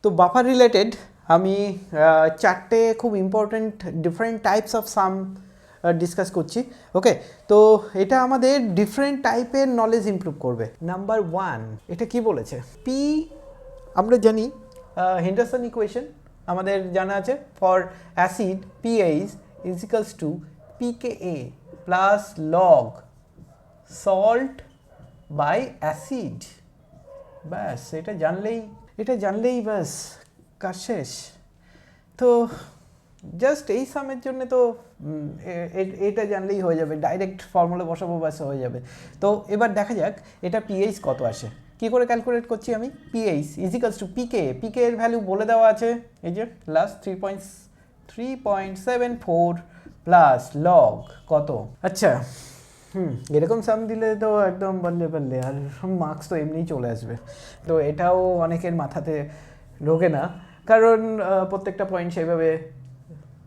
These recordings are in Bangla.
তো বাফার রিলেটেড আমি চারটে খুব important different types of some discuss করছি। ওকে, তো এটা আমাদের ডিফারেন্ট টাইপের নলেজ ইমপ্রুভ করবে। নাম্বার 1, এটা কি বলেছে? পি আমরা জানি হেন্ডারসন ইকুয়েশন আমাদের জানা আছে, for acid pH is equals to pKa plus log salt by acid. ব্যাস এটা জানলেই ব্যাস কাজ শেষ। তো জাস্ট এই সামের জন্য তো এটা জানলেই হয়ে যাবে, ডাইরেক্ট ফর্মুলা বসাবো ব্যাস হয়ে যাবে। তো এবার দেখা যাক এটা পিএইচ কত আসে। কী করে ক্যালকুলেট করছি আমি? পিএইচ ইজিক্যালস টু পিকে এর ভ্যালু বলে দেওয়া আছে, এই যে প্লাস 3.74 প্লাস লগ কত। আচ্ছা, এরকম সাম দিলে তো একদম বললে আর মার্কস তো এমনিই চলে আসবে। তো এটাও অনেকের মাথাতে ঢোকে না, কারণ প্রত্যেকটা পয়েন্ট সেইভাবে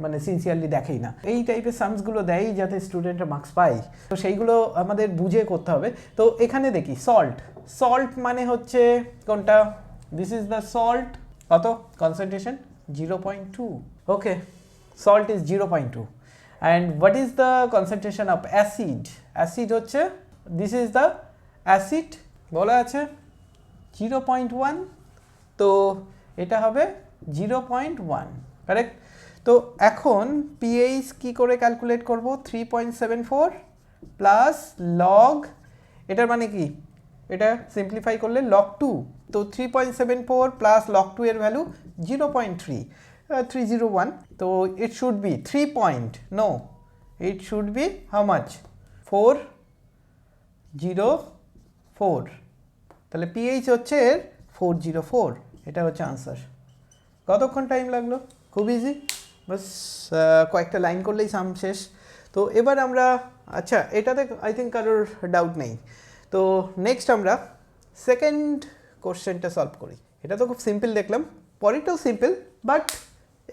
মানে সিনসিয়ারলি দেখেই না। এই টাইপের সামসগুলো দেয় যাতে স্টুডেন্টরা মার্কস পায়, তো সেইগুলো আমাদের বুঝে করতে হবে। তো এখানে দেখি সল্ট মানে হচ্ছে কোনটা? This is the salt. কত concentration? 0.2। Okay, salt is 0.2। And what is the concentration of acid হচ্ছে, দিস ইজ দ্য অ্যাসিড বলা আছে 0.1, তো এটা হবে 0.1, কারেক্ট। তো এখন পিএইচ কি করে ক্যালকুলেট করব? 3.74 প্লাস লগ, এটার মানে কি? এটা সিম্পলিফাই করলে লগ 2, তো 3.74 প্লাস লগ 2 এর ভ্যালু 0.301, তো ইট should B 3 should be how much? 404। তাহলে পিএইচ হচ্ছে এর 404, এটা হচ্ছে আনসার। কতক্ষণ টাইম লাগলো? খুব ইজি, বাস কয়েকটা লাইন করলেই সাম শেষ। তো এবার আমরা, আচ্ছা এটাতে আই থিঙ্ক কারোর ডাউট নেই। তো নেক্সট আমরা সেকেন্ড কোশ্চেনটা সলভ করি। এটা তো খুব সিম্পল দেখলাম, পরেরটাও সিম্পল বাট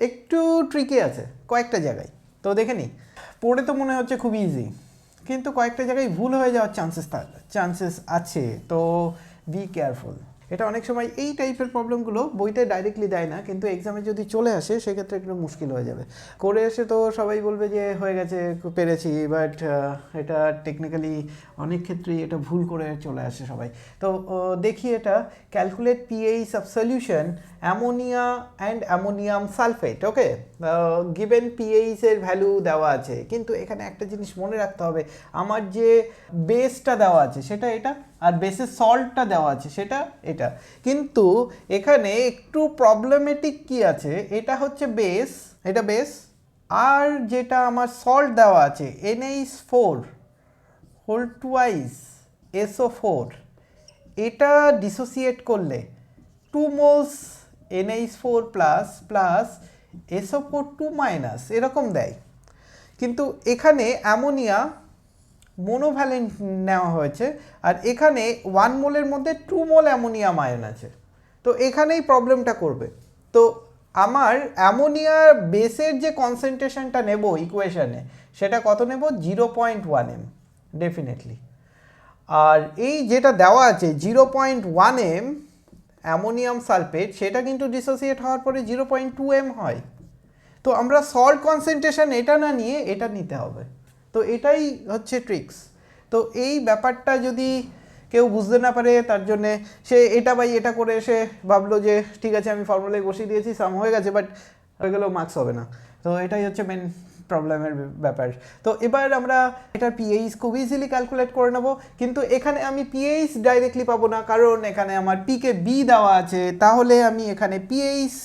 একটু ট্রিকি আছে কয়েকটা জায়গায়। তো দেখে নিই। পড়ে তো মনে হচ্ছে খুব ইজি, কিন্তু কয়েকটা জায়গায় ভুল হয়ে যাওয়ার চান্সেস আছে, তো বি কেয়ারফুল। এটা অনেক সময় এই টাইপের প্রবলেমগুলো বইতে ডাইরেক্টলি দেয় না, কিন্তু এক্সামে যদি চলে আসে সেক্ষেত্রে একটু মুশকিল হয়ে যাবে। করে এসে তো সবাই বলবে যে হয়ে গেছে, পেরেছি, বাট এটা টেকনিক্যালি অনেক ক্ষেত্রেই এটা ভুল করে চলে আসে সবাই। তো দেখি এটা, calculate pH of solution ammonia and ammonium sulphate. Okay, given pH এর ভ্যালু দেওয়া আছে, কিন্তু এখানে একটা জিনিস মনে রাখতে হবে, আমার যে বেসটা দেওয়া আছে সেটা এটা, আর বেসের সল্টটা দেওয়া আছে সেটা এটা। কিন্তু এখানে একটু প্রবলেমেটিক কি আছে, এটা হচ্ছে বেস, এটা বেস, আর যেটা আমার সল্ট দেওয়া আছে NH4 হোল টুয়াইস SO4, এটা ডিসোসিয়েট করলে 2 moles NH4 plus plus SO4 2 minus এরকম দেয়। কিন্তু এখানে অ্যামোনিয়া মোনোভ্যালেন্ট নেওয়া হয়েছে, আর এখানে 1 মোলের মধ্যে 2 মোল অ্যামোনিয়াম আয়ন আছে, তো এখানেই প্রবলেমটা করবে। তো আমার অ্যামোনিয়ার বেসের যে কনসেন্ট্রেশনটা নেব ইকুয়েশনে, সেটা কত নেব? 0.1 m ডেফিনেটলি। আর এই যেটা দেওয়া আছে 0.1 m অ্যামোনিয়াম সালফেট, সেটা কিন্তু ডিসোসিয়েট হওয়ার পরে 0.2 m হয়। তো আমরা সল্ট কনসেন্ট্রেশন এটা না নিয়ে এটা নিতে হবে। তো এটাই হচ্ছে ট্রিক্স। তো এই ব্যাপারটা যদি কেউ বুঝতে না পারে, তার জন্যে সে এটা বাই এটা করে সে ভাবলো যে ঠিক আছে আমি ফর্মুলায় বসিয়ে দিয়েছি, সাম হয়ে গেছে, বাট হয়ে গেলেও মার্কস হবে না। তো এটাই হচ্ছে মেন প্রবলেমের ব্যাপার। তো এবার আমরা এটার পিএইচ খুব ইজিলি ক্যালকুলেট করে নেব, কিন্তু এখানে আমি পিএইচ ডাইরেক্টলি পাবো না, কারণ এখানে আমার পিকে বি দেওয়া আছে, তাহলে আমি এখানে পিএইচ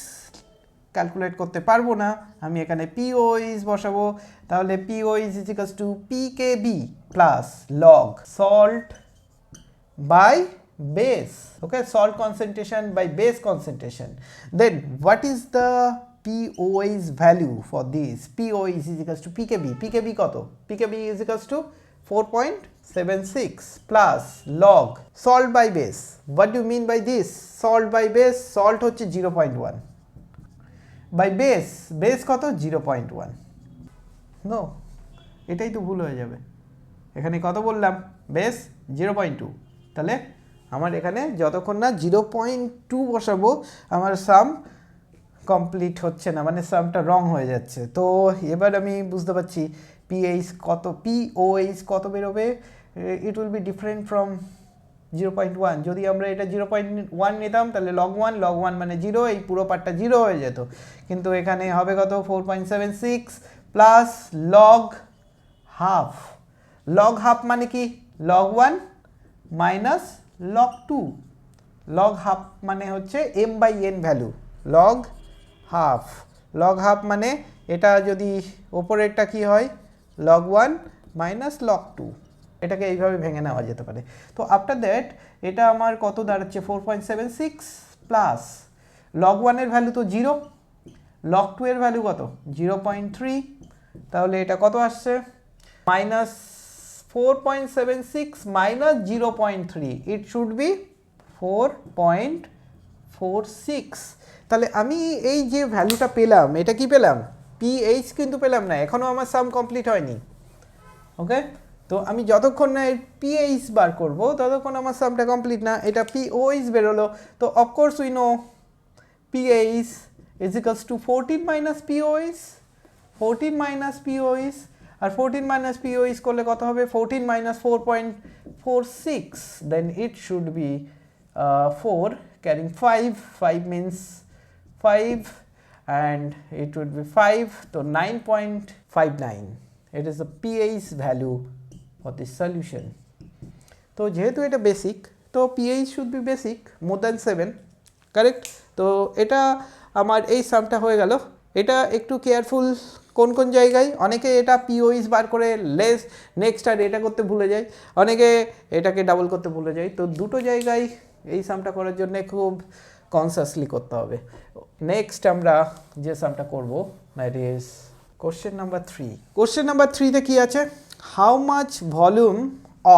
ক্যালকুলেট করতে পারবো না, আমি এখানে পিওইজ বসাবো। তাহলে pOH is equals to pKb plus log salt by base. Okay, salt concentration by base concentration. Then what is the pOH value for this? POH is equals to pKb. PKb কত? PKb is equals to 4.76 plus log salt by base. What do mean by this? Salt by base, salt হচ্ছে 0.1 বাই বেস কত? 0.1। নো, এটাই তো ভুল হয়ে যাবে। এখানে কত বললাম? বেস 0.2, তাহলে আমার এখানে যতক্ষণ না 0.2 বসাবো আমার সাম কমপ্লিট হচ্ছে না, মানে সামটা রং হয়ে যাচ্ছে। তো এবার আমি বুঝতে পারছি পিএইচ কত, পিওএইচ কত বেরোবে। ইট উইল বি ডিফারেন্ট ফ্রম 0.1। যদি আমরা এটা 0.1 নিতাম তাহলে লগ ওয়ান মানে 0, এই পুরো পার্টটা 0 হয়ে যেত। কিন্তু এখানে হবে কত 4.76 plus log half. Log half মানে কি log 1 minus log 2। Log half মানে হচ্ছে m/n value, log half. Log half মানে এটা যদি ওপরেরটা কি হয় লগ 1 মাইনাস লগ 2, এটাকে এইভাবে ভেঙে নেওয়া যেতে পারে। তো আফটার দ্যাট এটা আমার কত দাঁড়াচ্ছে 4.76 প্লাস লগ 1 এর ভ্যালু তো 0, লগ 2 এর ভ্যালু কত 0.3, তাহলে এটা কত আসছে minus 4.76 minus 0.3, it should B 4.46। তাহলে আমি এই যে ভ্যালুটা পেলাম এটা কি পেলাম পিএইচ কিন্তু পেলাম না, এখনও আমার সাম কমপ্লিট হয়নি। ওকে, তো আমি যতক্ষণ না এর পিএইচ বার করব ততক্ষণ আমার সামটা কমপ্লিট না। এটা পিওএইচ বেরোলো, তো of course we know pH is equals to 14 minus pOH, 14 minus pOH. আর 14 মাইনাস পিওএইচ করলে কত হবে 14 minus 4.46, then it should be 4 carrying 5 means 5 and it would be 5, so 9.59. It is the pH value for this solution. তো যেহেতু এটা বেসিক, তো pH should be basic more than 7, correct. তো এটা আমার এই সামটা হয়ে গেল। এটা একটু কেয়ারফুল কোন কোন জায়গায়, অনেকে এটা পিওইস বার করে লেস নেক্সট আর এটা করতে ভুলে যায়, অনেকে এটাকে ডাবল করতে ভুলে যায়। তো দুটো জায়গায় এই সামটা করার জন্য খুব কনসাসলি করতে হবে। নেক্সট আমরা যে সামটা করব that is question number 3। Question number 3তে কি আছে, how much volume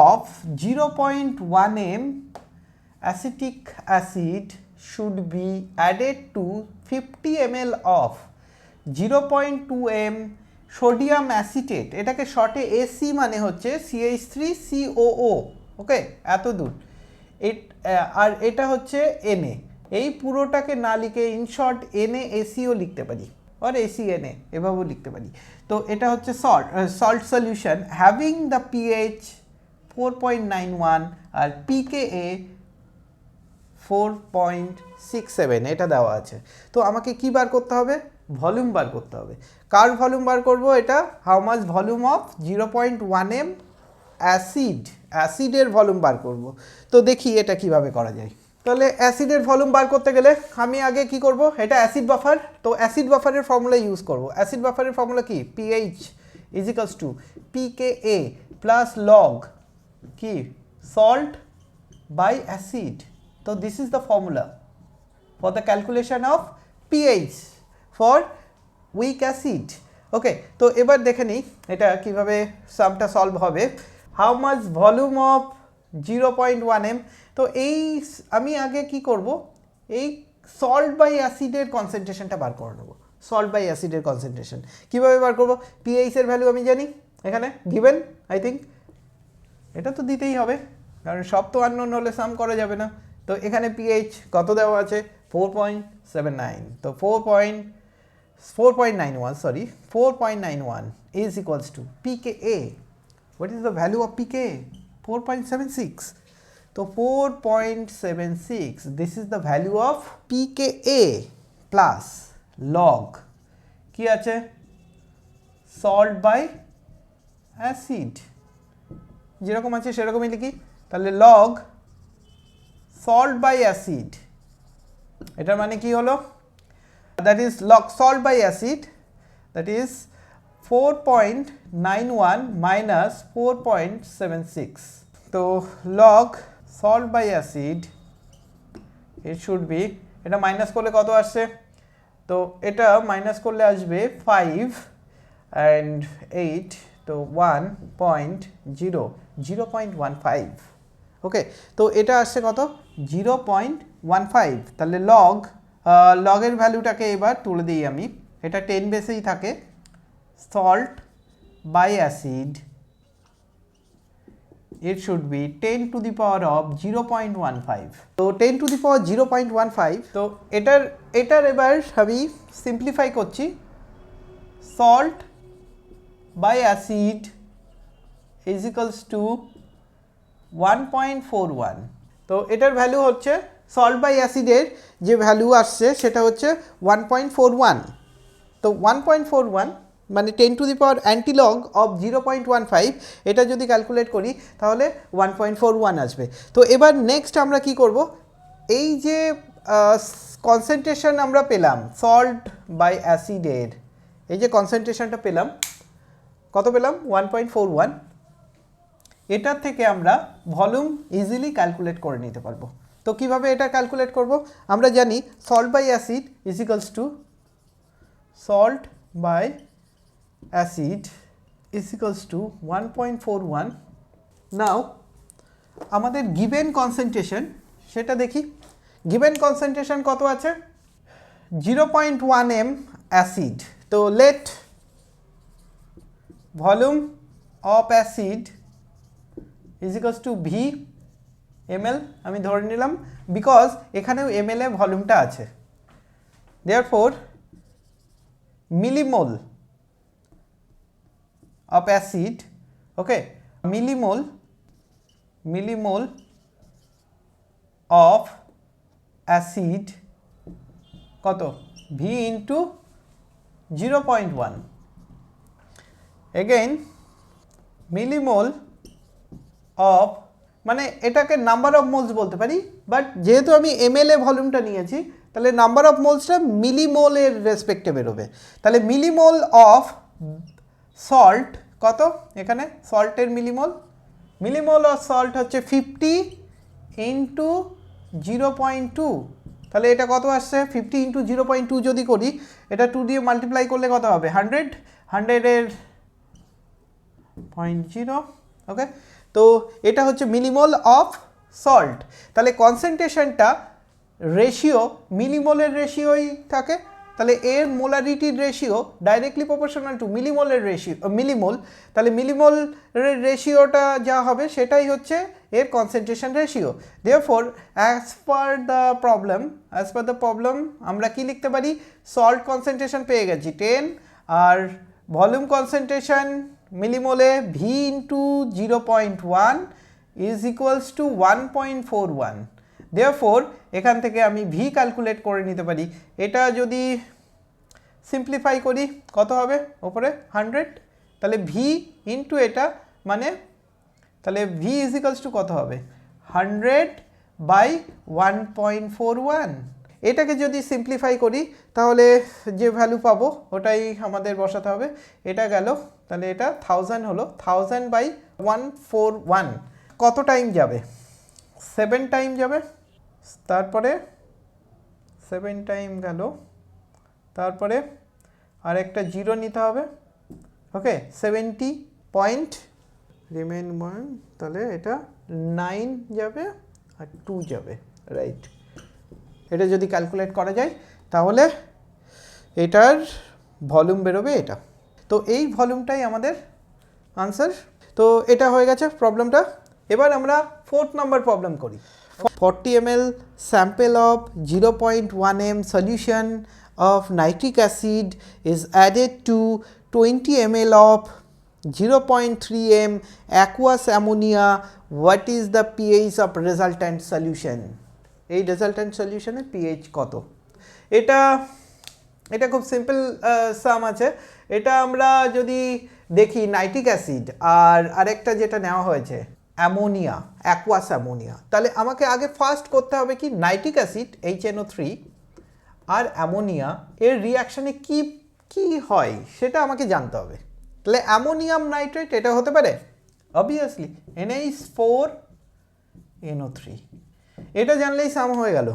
of 0.1 m acetic acid should be added to 50 ml of 0.2 m sodium acetate, এটাকে শর্টে এসি মানে হচ্ছে CH3COO। ওকে, এত দূর। আর এটা হচ্ছে Na, এই পুরোটাকে না লিখে ইন শর্ট NaACO লিখতে পারি, আর ACNA এভাবেও লিখতে পারি। তো এটা হচ্ছে salt solution having the pH 4.91 আর পিকেএ 4.67 এটা দেওয়া আছে। তো আমাকে কি বার করতে হবে, ভলিউম বার করতে হবে। কার ভলিউম বার করব, এটা how much volume of 0.1 m অ্যাসিডের ভলিউম বার করব। তো দেখি এটা কিভাবে করা যায়। তাহলে অ্যাসিডের ভলিউম বার করতে গেলে আমি আগে কি করব, এটা অ্যাসিড বাফার, তো অ্যাসিড বাফারের ফর্মুলা ইউজ করব। অ্যাসিড বাফারের ফর্মুলা কি, pH is equals to pKa plus log কি সল্ট বাই অ্যাসিড। তো this is the formula for the calculation of pH for weak acid. Okay, তো এবার দেখে নিই এটা কিভাবে সামটা সলভ হবে। How much volume of 0.1 m, তো এই আমি আগে কি করব, এই সল্ট বাই অ্যাসিডের কনসেন্ট্রেশনটা বার করে নেব। সল্ট বাই অ্যাসিডের কনসেন্ট্রেশন কীভাবে বার করব, পিএইচ এর ভ্যালু আমি জানি, এখানে গিভেন আই থিঙ্ক এটা তো দিতেই হবে, কারণ সব তো আননোন হলে সাম করা যাবে না। তো এখানে পিএইচ কত দেওয়া আছে 4.79, তো 4.91 is equals to pKa. What is the value of pKa? 4.76. So 4.76, this is the value of pKa plus log কি আছে salt by acid, যেরকম আছে সেরকমই লিখি। তাহলে log salt by acid, এটার মানে কি হলো, that is log salt by acid, that is 4.91 minus 4.76. তো log salt by acid it should be, এটা মাইনাস করলে কত আসছে, তো এটা মাইনাস করলে আসবে 5 and 8, তো 0.15। ওকে, তো এটা আসছে কত 0.15। তাহলে লগের ভ্যালুটাকে এবার তুলে দিই আমি, এটা 10 বেসেই থাকে, salt by acid it should be 10 to the power of 0.15. তো 10 to the power 0.15, তো এটার এবার আমি সিম্পলিফাই করছি, salt by acid is equals to 1.41. তো এটার ভ্যালু হচ্ছে সল্ট বাই অ্যাসিডের যে ভ্যালু আসছে সেটা হচ্ছে 1.41। তো 1.41 মানে 10 টু দি পাওয়ার অ্যান্টিলগ অফ 0.15, এটা যদি ক্যালকুলেট করি তাহলে 1.41 আসবে। তো এবার নেক্সট আমরা কি করব, এই যে কনসেন্ট্রেশন আমরা পেলাম সল্ট বাই অ্যাসিডের, এই যে কনসেন্ট্রেশনটা পেলাম, কত পেলাম 1.41, এটার থেকে আমরা ভলিউম ইজিলি ক্যালকুলেট করে নিতে পারবো। তো কিভাবে এটা ক্যালকুলেট করব, আমরা জানি salt by acid is equals to salt by acid is equals to 1.41. now আমাদের given concentration সেটা দেখি, given concentration কত আছে 0.1 m acid, তো let volume of acid is equals to v ml, আমি ধরে নিলাম বিকজ এখানেও ml এ ভলিউমটা আছে, therefore millimole of acid, okay, millimole of acid কত v into 0.1, again millimole of, মানে এটাকে নাম্বার অফ মোলস বলতে পারি, বাট যেহেতু আমি ml এ ভলিউমটা নিয়েছি তাহলে নাম্বার অফ মোলসটা মিলিমোলের রেসপেক্টে বেরোবে। তাহলে মিলিমোল অফ সল্ট কত, এখানে সল্টের মিলিমোল অফ সল্ট হচ্ছে 50 ইন্টু 0.2, তাহলে এটা কত আসছে 50 ইন্টু 0.2 যদি করি, এটা 2 দিয়ে মাল্টিপ্লাই করলে কত হবে 100 এর 0.0, ওকে। তো এটা হচ্ছে মিলিমোল অফ সল্ট, তাহলে কনসেন্ট্রেশনটা রেশিও মিলিমোলের রেশিওই থাকে, তাহলে এর মোলারিটির রেশিও ডাইরেক্টলি প্রপোর্শনাল টু মিলিমোলের রেশিও, মিলিমোল, তাহলে মিলিমোলের রেশিওটা যা হবে সেটাই হচ্ছে এর concentration ratio. Therefore as per the problem আমরা কি লিখতে পারি, সল্ট কনসেন্ট্রেশন পেয়ে গেছি 10 আর ভলিউম কনসেন্ট্রেশন মিলিমোলে v into 0.1 is equals to 1.41। therefore এখান থেকে আমি v ক্যালকুলেট করে নিতে পারি, এটা যদি সিম্পলিফাই করি কত হবে ওপরে 100, তাহলে v ইন্টু এটা মানে তাহলে v ইজ ইকুয়ালস টু কত হবে 100 বাই 1.41। এটাকে যদি সিম্পলিফাই করি তাহলে যে ভ্যালু পাবো ওটাই আমাদের বসাতে হবে, এটা গেল, তাহলে এটা 1000 হলো, 1000 বাই 141 কত টাইম যাবে 7 টাইম যাবে, তারপরে 7 টাইম গেল, তারপরে আরেকটা জিরো নিতে হবে, ওকে 70 পয়েন্ট রিমেন 1, তাহলে এটা 9 যাবে আর 2 যাবে, রাইট। এটা যদি ক্যালকুলেট করা যায় তাহলে এটার ভলিউম বেরোবে এটা, তো এই ভলিউমটাই আমাদের আনসার। তো এটা হয়ে গেছে প্রবলেমটা। এবার আমরা 4th নাম্বার প্রবলেম করি। 40 ml sample of 0.1 m solution of nitric acid is added to 20 ml of 0.3 m aqueous ammonia. What is the pH of resultant solution? এই রেজাল্ট্যান্ট সলিউশনের pH কত? এটা খুব সিম্পল সাম আছে। এটা আমরা যদি দেখি নাইট্রিক অ্যাসিড আর আরেকটা যেটা নেওয়া হয়েছে অ্যামোনিয়া, অ্যাকুয়াস অ্যামোনিয়া, তাহলে আমাকে আগে ফার্স্ট করতে হবে কি নাইট্রিক অ্যাসিড HNO3 আর অ্যামোনিয়া এর রিঅ্যাকশানে কি হয় সেটা আমাকে জানতে হবে। তাহলে অ্যামোনিয়াম নাইট্রেট এটা হতে পারে অবভিয়াসলি NH4NO3, এটা জানলেই সাম হয়ে গেল।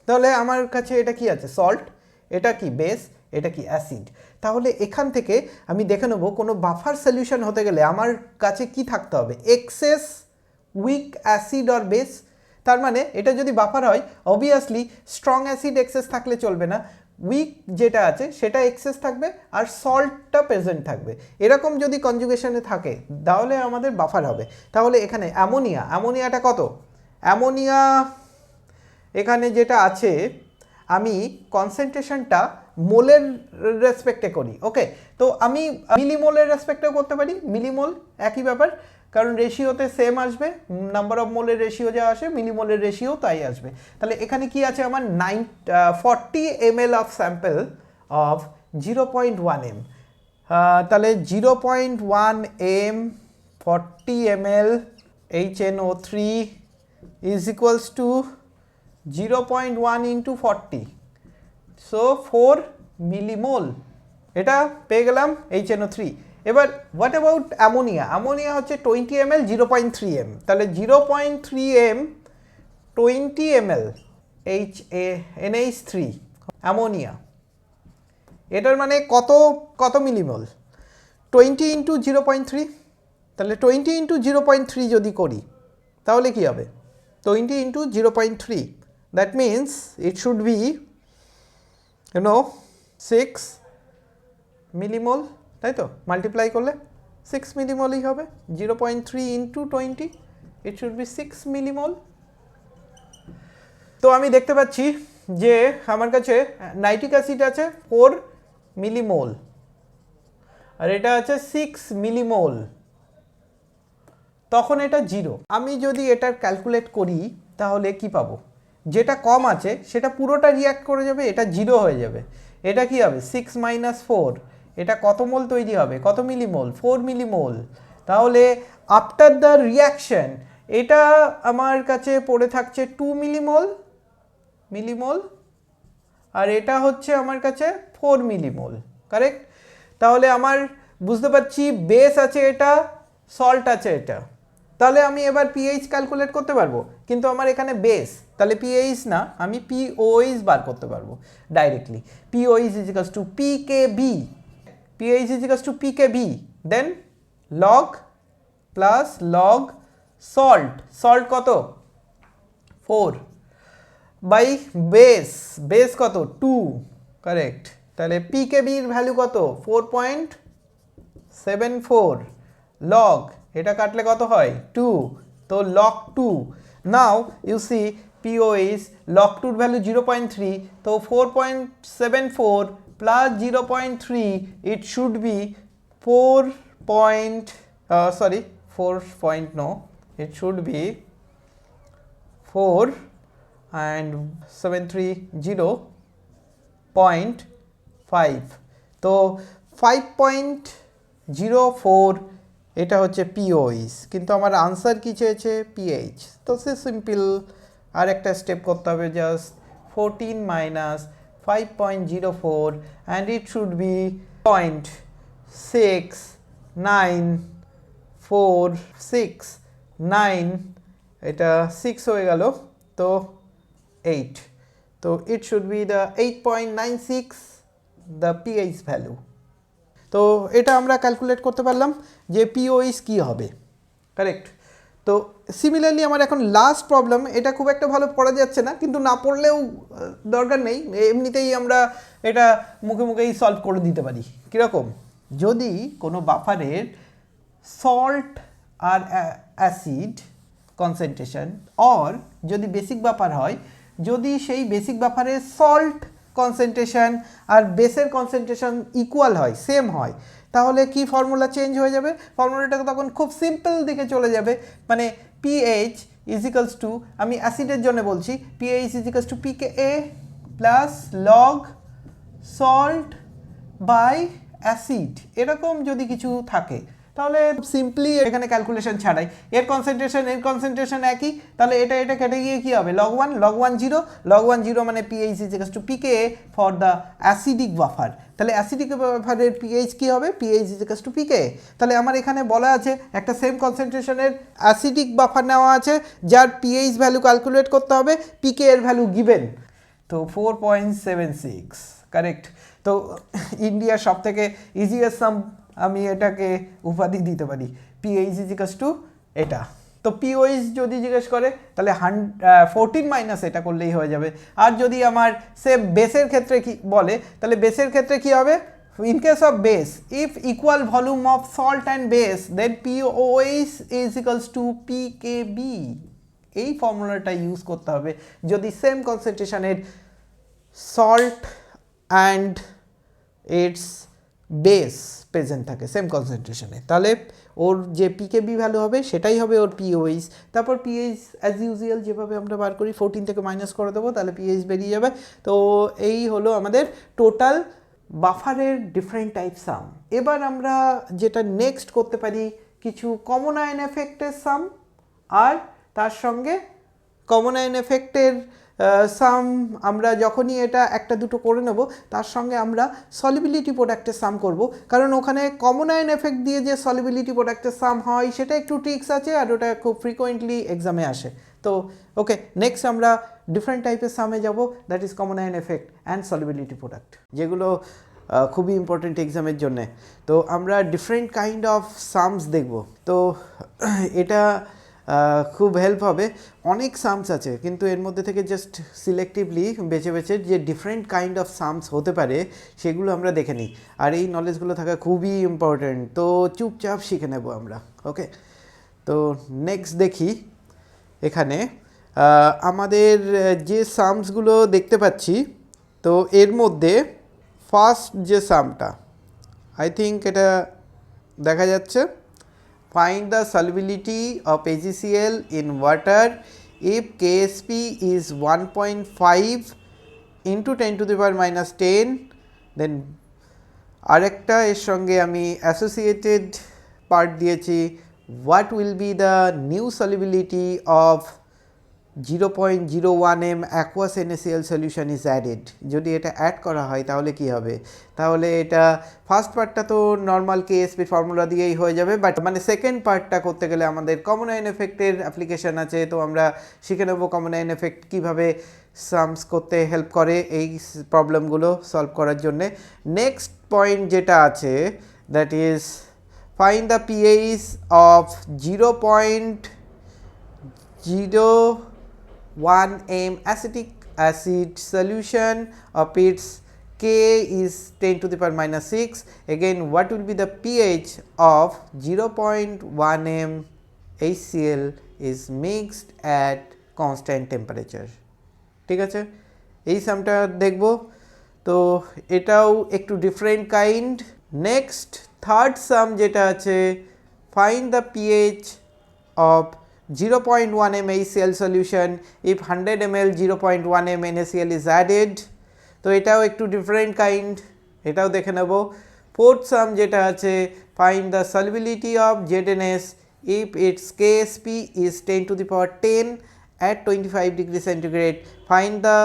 তাহলে আমার কাছে এটা কি আছে সল্ট, এটা কি বেস, এটা কি অ্যাসিড। তাহলে এখান থেকে আমি দেখে নেব কোনো বাফার সলিউশন হতে গেলে আমার কাছে কি থাকতে হবে, excess weak acid or base. তার মানে এটা যদি বাফার হয় অবভিয়াসলি স্ট্রং অ্যাসিড এক্সেস থাকলে চলবে না, উইক যেটা আছে সেটা এক্সেস থাকবে আর সল্টটা প্রেজেন্ট থাকবে। এরকম যদি কনজুগেশনে থাকে তাহলে আমাদের বাফার হবে। তাহলে এখানে অ্যামোনিয়াটা কত? অ্যামোনিয়া এখানে যেটা আছে আমি কনসেন্ট্রেশনটা মোলের রেসপেক্টে করি। ওকে, তো আমি মিলিমোলের রেসপেক্টেও করতে পারি, মিলিমোল একই ব্যাপার, কারণ রেশিওতে সেম আসবে, নাম্বার অফ মোলের রেশিও যা আসে মিলিমোলের রেশিও তাই আসবে। তাহলে এখানে কি আছে আমার 40 ml of sample of 0.1 m, তাহলে 0.1 m 40 ml HNO3 is equals to 0.1 into 40, so 4 millimole. এটা পেয়ে গেলাম HNO3। এবার হোয়াট অ্যাবাউট অ্যামোনিয়া? অ্যামোনিয়া হচ্ছে 20 ml 0.3 m, তাহলে 0.3 m 20 ml NH3 অ্যামোনিয়া, এটার মানে কত মিলিমোল? 20 ইন্টু 0.3, তাহলে 20 ইন্টু 0.3 যদি করি তাহলে কি হবে? 20 into 0.3, that means it should B 6 millimole, তাই তো? মাল্টিপ্লাই করলে 6 মিলিমোলই হবে। 0.3 into 20, it should B 6 millimole. তো আমি দেখতে পাচ্ছি যে আমার কাছে নাইট্রিক অ্যাসিড আছে 4 মিলিমোল আর এটা আছে 6 মিলিমোল, তখন এটা 0। আমি যদি এটার ক্যালকুলেট করি তাহলে কি পাবো? যেটা কম আছে সেটা পুরোটা রিয়াক্ট করে যাবে, এটা 0 হয়ে যাবে। এটা কি হবে? 6 মাইনাস 4, এটা কত মোল তৈরি হবে? কত মিলিমোল? 4 মিলিমোল। তাহলে আফটার দ্য রিয়াকশন এটা আমার কাছে পড়ে থাকছে 2 মিলিমোল আর এটা হচ্ছে আমার কাছে 4 মিলিমোল, কারেক্ট? তাহলে আমার বুঝতে পারছি বেস আছে এটা, সল্ট আছে এটা, তাহলে আমি এবার পিএইচ ক্যালকুলেট করতে পারবো। কিন্তু আমার এখানে বেস, তাহলে পিএইচ না, আমি পিওইচ বার করতে পারবো directly. POH is equals to pKb, pH is equals to pKb, then log plus log salt কত? 4 বাই বেস কত? 2, কারেক্ট। তাহলে পিকেবির ভ্যালু কত? 4.74, লগ এটা কাটলে কত হয়? 2, তো log 2। Now you see pOH log 2 value 0.3, তো 4.74 plus 0.3, it should be 4 it should be 4 and 730.5, তো 5.04 এটা হচ্ছে পিওইচ, কিন্তু আমার আনসার কি চেয়েছে? পিএইচ। তো সে সিম্পল, আর একটা স্টেপ করতে হবে, just 14 minus 5.04 and it should be 0.6946, এটা 6 হয়ে গেল, তো 8, তো it should be the 8.96 the pH value। তো এটা আমরা ক্যালকুলেট করতে পারলাম যে পিওইচ কি হবে, কারেক্ট? তো সিমিলারলি আমার এখন লাস্ট প্রবলেম, এটা খুব একটা ভালো পড়া যাচ্ছে না, কিন্তু না পড়লেও দরকার নেই, এমনিতেই আমরা এটা মুখেই সলভ করে দিতে পারি। কীরকম? যদি কোনো বাফারের সল্ট আর অ্যাসিড কনসেন্ট্রেশন, অর যদি বেসিক বাফার হয়, যদি সেই বেসিক বাফারের সল্ট কনসেন্ট্রেশন আর বেসের কনসেন্ট্রেশন ইকুয়াল হয়, সেম হয়, তাহলে কি ফর্মুলা চেঞ্জ হয়ে যাবে? ফর্মুলাটা তখন খুব সিম্পল দিকে চলে যাবে, মানে পিএইচ ইজ ইকালস টু, আমি অ্যাসিডের জন্য বলছি, pH is equals to pKa plus log salt by acid, এরকম যদি কিছু থাকে তাহলে সিম্পলি এখানে ক্যালকুলেশন ছাড়াই এর কনসেন্ট্রেশন একই, তাহলে এটা কেটে গিয়ে কী হবে? log 1 0 মানে pH is equals to pKa for the acidic buffer. তাহলে অ্যাসিডিক বাফারের পিএইচ কী হবে? PH is equals to pKa. তাহলে আমার এখানে বলা আছে একটা সেম কনসেন্ট্রেশনের অ্যাসিডিক বাফার নেওয়া আছে, যার পিএইচ ভ্যালু ক্যালকুলেট করতে হবে, পিকে এর ভ্যালু গিভেন, তো 4.76, কারেক্ট? তো ইন্ডিয়ার সব থেকে ইজিয়েস্ট সাম আমি এটাকে উপাধি দিতে পারি, পিএইচ ইজ ইকুয়ালস টু এটা। তো পিওইস যদি জিজ্ঞেস করে তাহলে 14 মাইনাস এটা করলেই হয়ে যাবে। আর যদি আমার সে বেসের ক্ষেত্রে কি বলে, তাহলে বেসের ক্ষেত্রে কি হবে, in case of base, if equal volume of salt and base, then POH is equals to PKB। এই ফর্মুলাটা ইউজ করতে হবে যদি সেম কনসেন্ট্রেশনের salt and its base present থাকে সেম কনসেন্ট্রেশনে, তাহলে ওর যে পিকেবি ভ্যালু হবে সেটাই হবে ওর পিওইচ। তারপর পিএইচ অ্যাজ ইউজুয়াল যেভাবে আমরা বার করি 14 থেকে মাইনাস করে দেবো, তাহলে পিএইচ বেরিয়ে যাবে। তো এই হলো আমাদের টোটাল বাফারের ডিফারেন্ট টাইপ সাম। এবার আমরা যেটা নেক্সট করতে পারি, কিছু কমন আয়ন এফেক্টের সাম, আর তার সঙ্গে কমন আয়ন এফেক্টের সাম আমরা যখনই এটা একটা দুটো করে নেব, তার সঙ্গে আমরা সলিবিলিটি প্রোডাক্টের সাম করব, কারণ ওখানে কমন আয়ন এফেক্ট দিয়ে যে সলিবিলিটি প্রোডাক্টের সাম হয় সেটা একটু ট্রিক্স আছে, আর ওটা খুব ফ্রিকোয়েন্টলি এক্সামে আসে। তো ওকে, নেক্সট আমরা ডিফারেন্ট টাইপের সামে যাব, that is common ion effect and solubility product, যেগুলো খুবই ইম্পর্টেন্ট এক্সামের জন্যে। তো আমরা ডিফারেন্ট কাইন্ড অফ সামস দেখব, তো এটা খুব হেল্প হবে। অনেক সামস আছে, কিন্তু এর মধ্যে থেকে জাস্ট সিলেক্টিভলি বেছে বেছে যে ডিফারেন্ট কাইন্ড অফ সামস হতে পারে সেগুলো আমরা দেখে নিই, আর এই নলেজগুলো থাকা খুবই ইম্পর্টেন্ট। তো চুপচাপ শিখে নেব আমরা। ওকে, তো নেক্সট দেখি এখানে আমাদের যে সামসগুলো দেখতে পাচ্ছি, তো এর মধ্যে ফার্স্ট যে সামটা আই থিঙ্ক এটা দেখা যাচ্ছে, find the solubility of AgCl in water if Ksp is 1.5 into 10 to the power minus 10, then আরেকটা এর সঙ্গে আমি অ্যাসোসিয়েটেড পার্ট দিয়েছি, what will be the new solubility of 0.01 m aqueous NaCl solution is added। যদি এটা অ্যাড করা হয় তাহলে কি হবে, তাহলে এটা ফার্স্ট পার্টটা তো নর্মাল কেএসপি ফর্মুলা দিয়েই হয়ে যাবে, বাট মানে সেকেন্ড পার্টটা করতে গেলে আমাদের কমন আয়ন এফেক্টের অ্যাপ্লিকেশন আছে। তো আমরা শিখে নেব কমন আয়ন এফেক্ট কীভাবে সামস করতে হেল্প করে এই প্রবলেমগুলো সলভ করার জন্যে। নেক্সট পয়েন্ট যেটা আছে, that is find the pH of 0.01 m acetic acid solution of its K is 10 to the power minus 6. Again, what will be the pH of 0.1 m HCl is mixed at constant temperature। ঠিক আছে, এই সামটা দেখব, তো এটাও একটু ডিফারেন্ট কাইন্ড। নেক্সট থার্ড সাম যেটা আছে, find the pH of 0.1 m HCl solution if 100 ml 0.1 m NaCl is added। তো এটাও একটু ডিফারেন্ট কাইন্ড, এটাও দেখে নেব। ফোর্থ সাম যেটা আছে, find the solubility of ZnS if its Ksp is 10 to the power 10 at 25 degree centigrade। Find the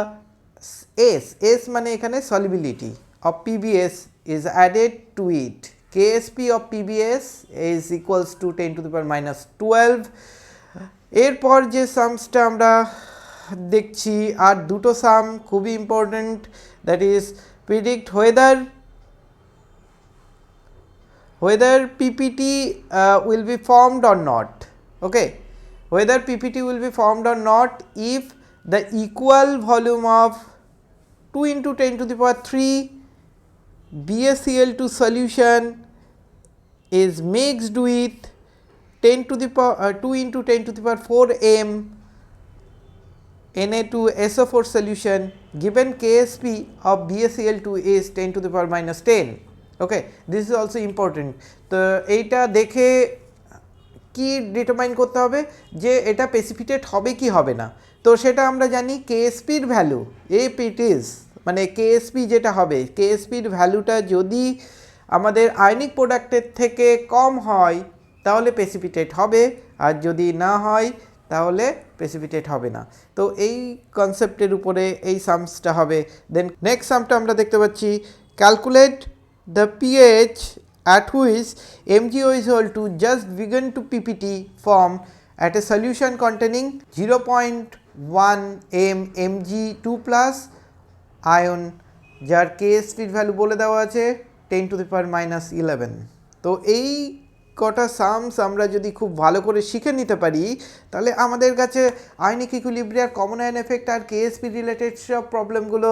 S মানে এখানে solubility of PbS is added to it। Ksp of PbS is equals to 10 to the power minus 12। এরপর যে সামসটা আমরা দেখছি, আর দুটো সাম খুবই important, that is predict whether PPT will be formed or not। okay, whether PPT will be formed or not if the equal volume of 2 into 10 to the power 3 BaCl2 solution is mixed with 10 to the power 2 into 10 to the power 4 m Na2SO4 solution given Ksp of BaCl2 is 10 to the power minus 10। okay, this is also important। তো এইটা দেখে কি ডিটারমাইন করতে হবে যে এটা প্রেসিপিটেট হবে কি হবে না। তো সেটা আমরা জানি কেএসপির ভ্যালু if it is, মানে কেএসপি যেটা হবে, কেএসপির ভ্যালুটা যদি আমাদের আয়নিক প্রোডাক্টের থেকে কম হয় তাহলে প্রেসিপিটেট হবে, আর যদি না হয় তাহলে প্রেসিপিটেট হবে না। তো এই কনসেপ্টের উপরে এই সামসটা হবে। দেন নেক্সট সামটা আমরা দেখতে পাচ্ছি, calculate the pH at which MgO is equal to just begun to PPT form at a solution containing 0.1 m Mg2 plus ion, যার KSP ভ্যালু বলে দেওয়া আছে 10 to the power minus 11। তো এই কটা সামস আমরা যদি খুব ভালো করে শিখে নিতে পারি তাহলে আমাদের কাছে আয়নিক ইকুইলিব্রিয়ার কমন আয়ন এফেক্ট আর কেএসপি রিলেটেড সব প্রবলেমগুলো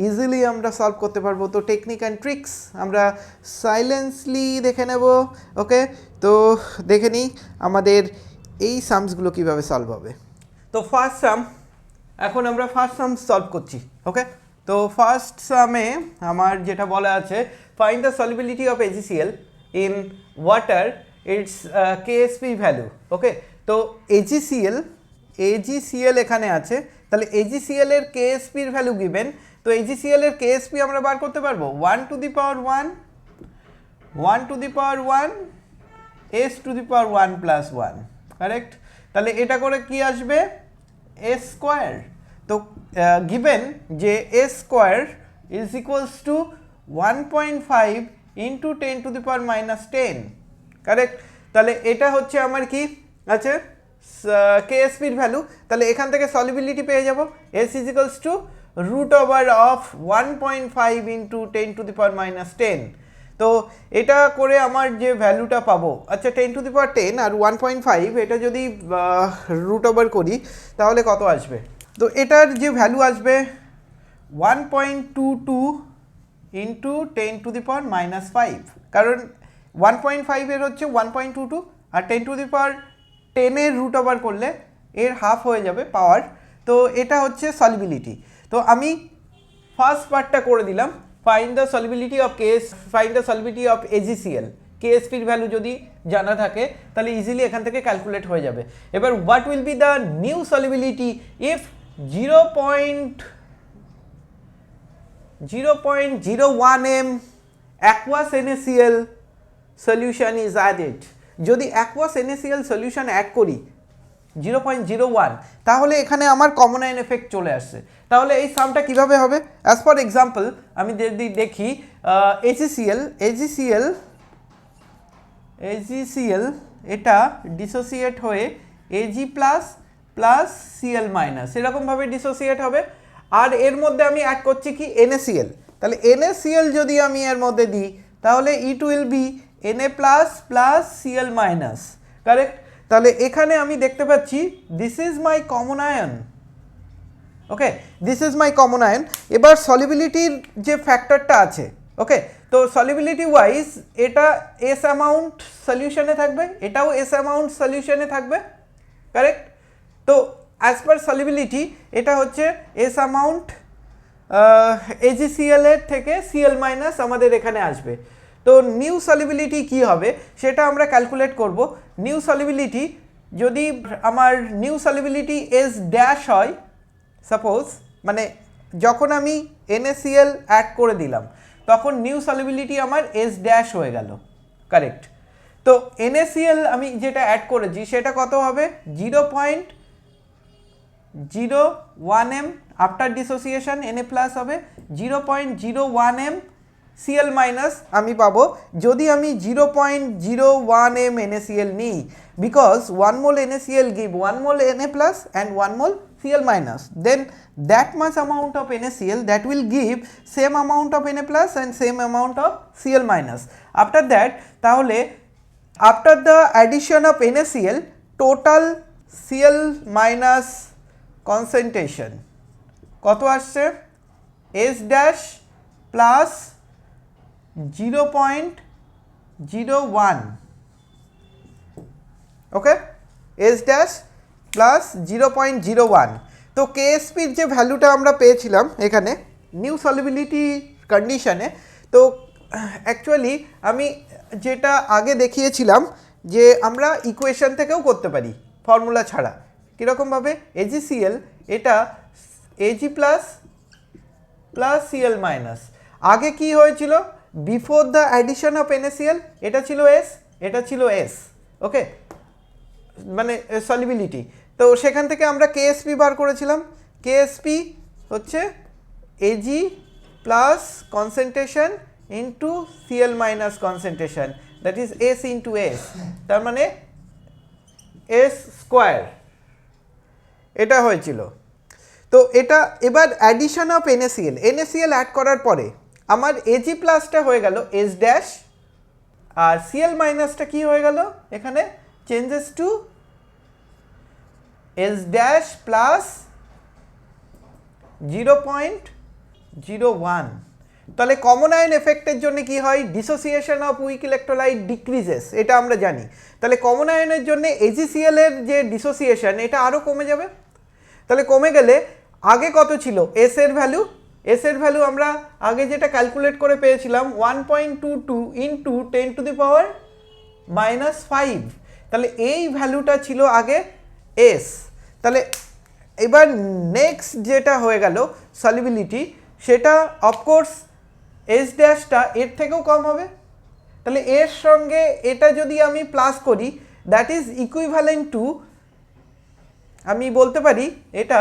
ইজিলি আমরা সলভ করতে পারবো। তো টেকনিক অ্যান্ড ট্রিক্স আমরা সাইলেন্সলি দেখে নেব। ওকে, তো দেখে নিই আমাদের এই সামসগুলো কীভাবে সলভ হবে। তো ফার্স্ট সাম, এখন আমরা ফার্স্ট সাম সলভ করছি। ওকে, তো ফার্স্ট সামে আমার যেটা বলা আছে, find the solubility of AgCl in water, its KSP ভ্যালু। ওকে, তো AgCl এখানে আছে, তাহলে AgCl এর KSP এর ভ্যালু গিভেন। তো AgCl এর KSP আমরা বার করতে পারবো 1 to the power 1 1 to the power 1 s to the power 1 plus 1, correct. তাহলে এটা করে কি আসবে, s স্কোয়ার। তো গিভেন যে s square is equals two 1.5 into 10 to the power minus 10, correct. তাহলে এটা হচ্ছে আমার কি আছে, কেএসপির ভ্যালু। তাহলে এখান থেকে সলিবিলিটি পেয়ে যাব, s is equals to root over of 1.5 into 10 to the power minus 10। তো এটা করে আমার যে ভ্যালুটা পাবো, আচ্ছা 10 টু দি পাওয়ার 10 আর 1.5, এটা যদি রুট ওভার করি তাহলে কত আসবে? তো এটার যে ভ্যালু আসবে 1.22 into 10 to the power minus 5, কারণ 1.5 এর হচ্ছে 1.22 আর 10 টু দি পাওয়ার 10 এর রুট ওভার করলে এর হাফ হয়ে যাবে পাওয়ার। তো এটা হচ্ছে সলিবিলিটি। তো আমি ফার্স্ট পার্টটা করে দিলাম, find the solubility of AgCl। কেএসপির ভ্যালু যদি জানা থাকে তাহলে ইজিলি এখান থেকে ক্যালকুলেট হয়ে যাবে। এবার what will be the new solubility if 0.01 m aqueous NaCl solution is added। যদি aqueous NaCl solution অ্যাড করি 0.01, তাহলে এখানে আমার কমন আয়ন এফেক্ট চলে আসছে। তাহলে এই সামটা কিভাবে হবে? অ্যাজ ফর এক্সাম্পল আমি যদি দেখি AgCl এটা ডিসোসিয়েট হয়ে Ag plus plus Cl minus এরকমভাবে ডিসোসিয়েট হবে। আর এর মধ্যে আমি অ্যাড করছি কি NaCl। তাহলে NaCl যদি আমি এর মধ্যে দিই তাহলে ইট will B Na plus plus Cl minus, correct. তাহলে এখানে আমি দেখতে পাচ্ছি this is my common ion. Okay, this is my common ion. এবার সলিবিলিটির যে ফ্যাক্টরটা আছে, ওকে, তো সলিবিলিটি ওয়াইজ এটা এস অ্যামাউন্ট সলিউশনে থাকবে, এটাও এস অ্যামাউন্ট সলিউশনে থাকবে, কারেক্ট। তো অ্যাজ পার সলিবিলিটি এটা হচ্ছে এস অ্যামাউন্ট AgCl এর থেকে Cl মাইনাস আমাদের এখানে আসবে। তো নিউ সলিবিলিটি কি হবে সেটা আমরা ক্যালকুলেট করব। নিউ সলিবিলিটি যদি আমার নিউ সলিবিলিটি এস ড্যাশ হয়, সাপোজ মানে যখন আমি NaCl অ্যাড করে দিলাম তখন নিউ সলিবিলিটি আমার এস ড্যাশ হয়ে গেল, কারেক্ট। তো NaCl আমি যেটা অ্যাড করেছি সেটা কত হবে 0.01 m after dissociation Na plus হবে 0.01 m Cl মাইনাস আমি পাবো যদি আমি 0.01 m NaCl নিই, because 1 mole NaCl give 1 mole Na plus and 1 mole Cl minus, then that much amount of NaCl that will give same amount of Na plus and same amount of Cl minus. After that তাহলে after the addition of NaCl total Cl minus concentration কত আসছে S dash plus 0.01, ওকে, S dash প্লাস 0.01। তো কেএসপির যে ভ্যালুটা আমরা পেয়েছিলাম এখানে নিউ সলিবিলিটি কন্ডিশনে, তো অ্যাকচুয়ালি আমি যেটা আগে দেখিয়েছিলাম যে আমরা ইকুয়েশন থেকেও করতে পারি ফর্মুলা ছাড়া। কীরকমভাবে AgCl এটা Ag plus plus Cl minus, আগে কি হয়েছিল before the addition of NaCl এটা ছিল S, এটা ছিল S, ওকে, মানে সলিবিলিটি। তো সেখান থেকে আমরা কেএসপি বার করেছিলাম। কেএসপি হচ্ছে Ag plus concentration into Cl minus concentration, that is S into S, তার মানে S স্কোয়ার এটা হয়েছিল। তো এটা এবার অ্যাডিশন অফ NaCl অ্যাড করার পরে আমার Ag প্লাসটা হয়ে গেল S ড্যাশ আর সিএল মাইনাসটা কি হয়ে গেল এখানে, changes to s dash plus 0.01। তাহলে কমন আয়ন এফেক্টের জন্য কি হয়, dissociation of weak electrolyte decreases, এটা আমরা জানি। তাহলে কমন আয়নের জন্য এজিসিএল এর যে ডিসোসিয়েশন এটা আরও কমে যাবে। তাহলে কমে গেলে আগে কত ছিল এস এর ভ্যালু, এস এর ভ্যালু আমরা আগে যেটা ক্যালকুলেট করে পেয়েছিলাম 1.22 ইন্টু 10⁻⁻5। তাহলে এই ভ্যালুটা ছিল আগে এস। তাহলে এবার নেক্সট যেটা হয়ে গেল সলিবিলিটি, সেটা অফকোর্স এস ড্যাশটা এর থেকেও কম হবে। তাহলে এর সঙ্গে এটা যদি আমি প্লাস করি, দ্যাট ইজ ইকুইভ্যালেন্ট টু, আমি বলতে পারি এটা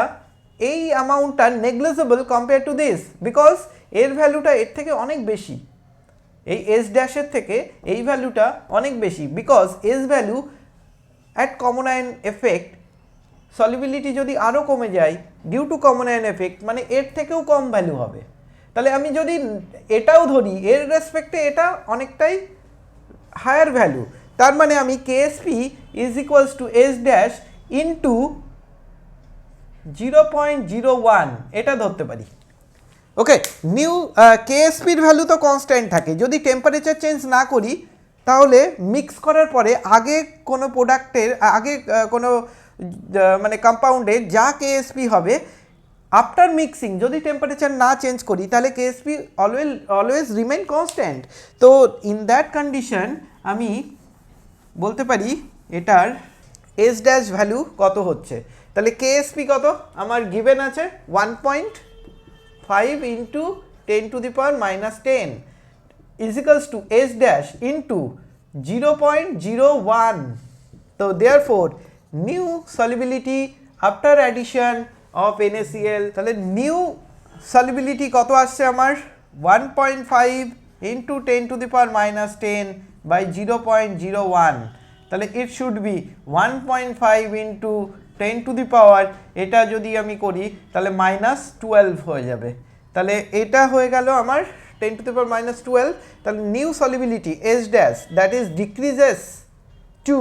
এই অ্যামাউন্টটা negligible compare to this, because এর ভ্যালুটা এর থেকে অনেক বেশি, এই এস ড্যাশের থেকে এই ভ্যালুটা অনেক বেশি, because s value at common ion effect solubility যদি আরও কমে যায় due to common ion effect, মানে এর থেকেও কম ভ্যালু হবে। তাহলে আমি যদি এটাও ধরি, এর রেসপেক্টে এটা অনেকটাই হায়ার ভ্যালু, তার মানে আমি KSP is equals two s dash into 0.01 এটা ধরতে পারি। ওকে, নিউ কেএসপির ভ্যালু তো কনস্ট্যান্ট থাকে, যদি টেম্পারেচার চেঞ্জ না করি তাহলে মিক্স করার পরে আগে কোনো প্রোডাক্টের আগে কোনো মানে কম্পাউন্ডের যা কেএসপি হবে, আফটার মিক্সিং যদি টেম্পারেচার না চেঞ্জ করি তাহলে কেএসপি অলওয়েজ রিমেইন কনস্ট্যান্ট। তো ইন দ্যাট কন্ডিশন আমি বলতে পারি এটার এস ড্যাশ ভ্যালু কত হচ্ছে। তাহলে কেএসপি কত আমার গিভেন আছে 1.5 into 10⁻⁻10 is equals to s dash into 0.01। তো therefore new solubility after addition of NaCl, তাহলে নিউ সলিবিলিটি কত আসছে আমার 1.5 ইন্টু 10⁻⁻10 বাই 0.01। তাহলে ইট শুড বি 1.5 ইন্টু 10⁻, এটা যদি আমি করি তাহলে -12 হয়ে যাবে। তাহলে এটা হয়ে গেল আমার 10⁻⁻12। তাহলে new solubility s dash that is decreases to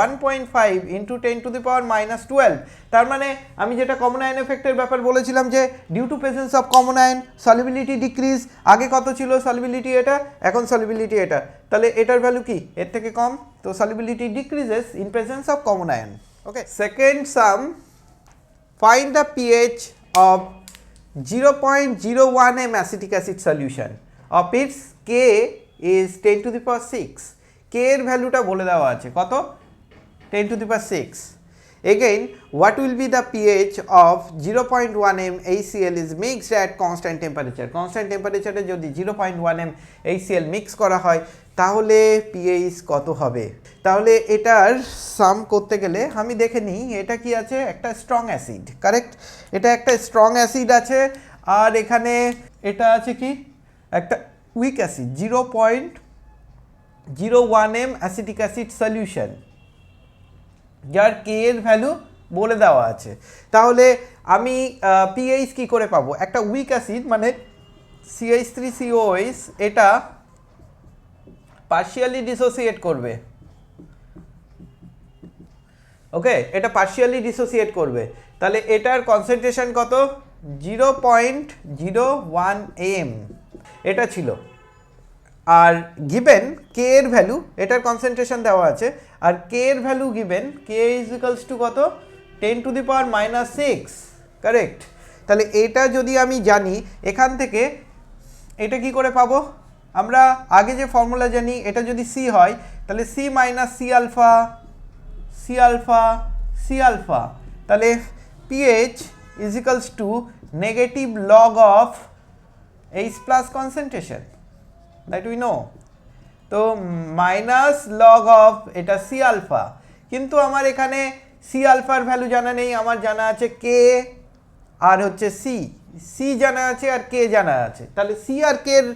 1.5 into 10⁻⁻12। তার মানে আমি যেটা কমন আয়ন এফেক্টের ব্যাপার বলেছিলাম যে due to presence of common ion solubility decrease, আগে কত ছিল সলিবিলিটি এটা, এখন সলিবিলিটি এটা, তাহলে এটার ভ্যালু কি এর থেকে কম, তো solubility decreases in presence of common ion. Okay, second some, find the pH of 0.01 m acetic acid solution of its K is 10⁶। K এর ভ্যালুটা বলে দেওয়া আছে কত, 10⁶। Again, what will be the pH of 0.1 m HCl is mixed at constant temperature? Constant temperature এ যদি 0.1 m HCl মিক্স করা হয় তাহলে pH কত হবে। তাহলে এটার সাম করতে গেলে আমি দেখে নিই এটা কি আছে, একটা স্ট্রং অ্যাসিড, কারেক্ট, এটা একটা স্ট্রং অ্যাসিড আছে, আর এখানে এটা আছে কি একটা week acid 0.01 m acetic acid solution, যার কে এর ভ্যালু বলে দেওয়া আছে। তাহলে আমি পিএইচ কি করে পাবো, একটা উইক অ্যাসিড মানে CH3COOH এটা পার্শিয়ালি ডিসোসিয়েট করবে, ওকে, এটা পার্শিয়ালি ডিসোসিয়েট করবে, তাহলে এটার কনসেন্ট্রেশন কত 0.01 m এটা ছিল, আর গিভেন কে এর ভ্যালু, এটার কনসেন্ট্রেশন দেওয়া আছে, আর কে এর value given K is equals two কত 10⁻⁻6, কারেক্ট। তাহলে এটা যদি আমি জানি এখান থেকে এটা কি করে পাবো, আমরা আগে যে ফর্মুলা জানি, এটা যদি সি হয় তাহলে C minus C alpha C alpha C alpha, তাহলে pH is equals to negative log of H plus concentration, that we know, তো মাইনাস লগ অফ এটা সি আলফা, কিন্তু আমার এখানে সি আলফার ভ্যালু জানা নেই, আমার জানা আছে কে আর হচ্ছে সি, সি জানা আছে আর কে জানা আছে, তাহলে সি আর কে এর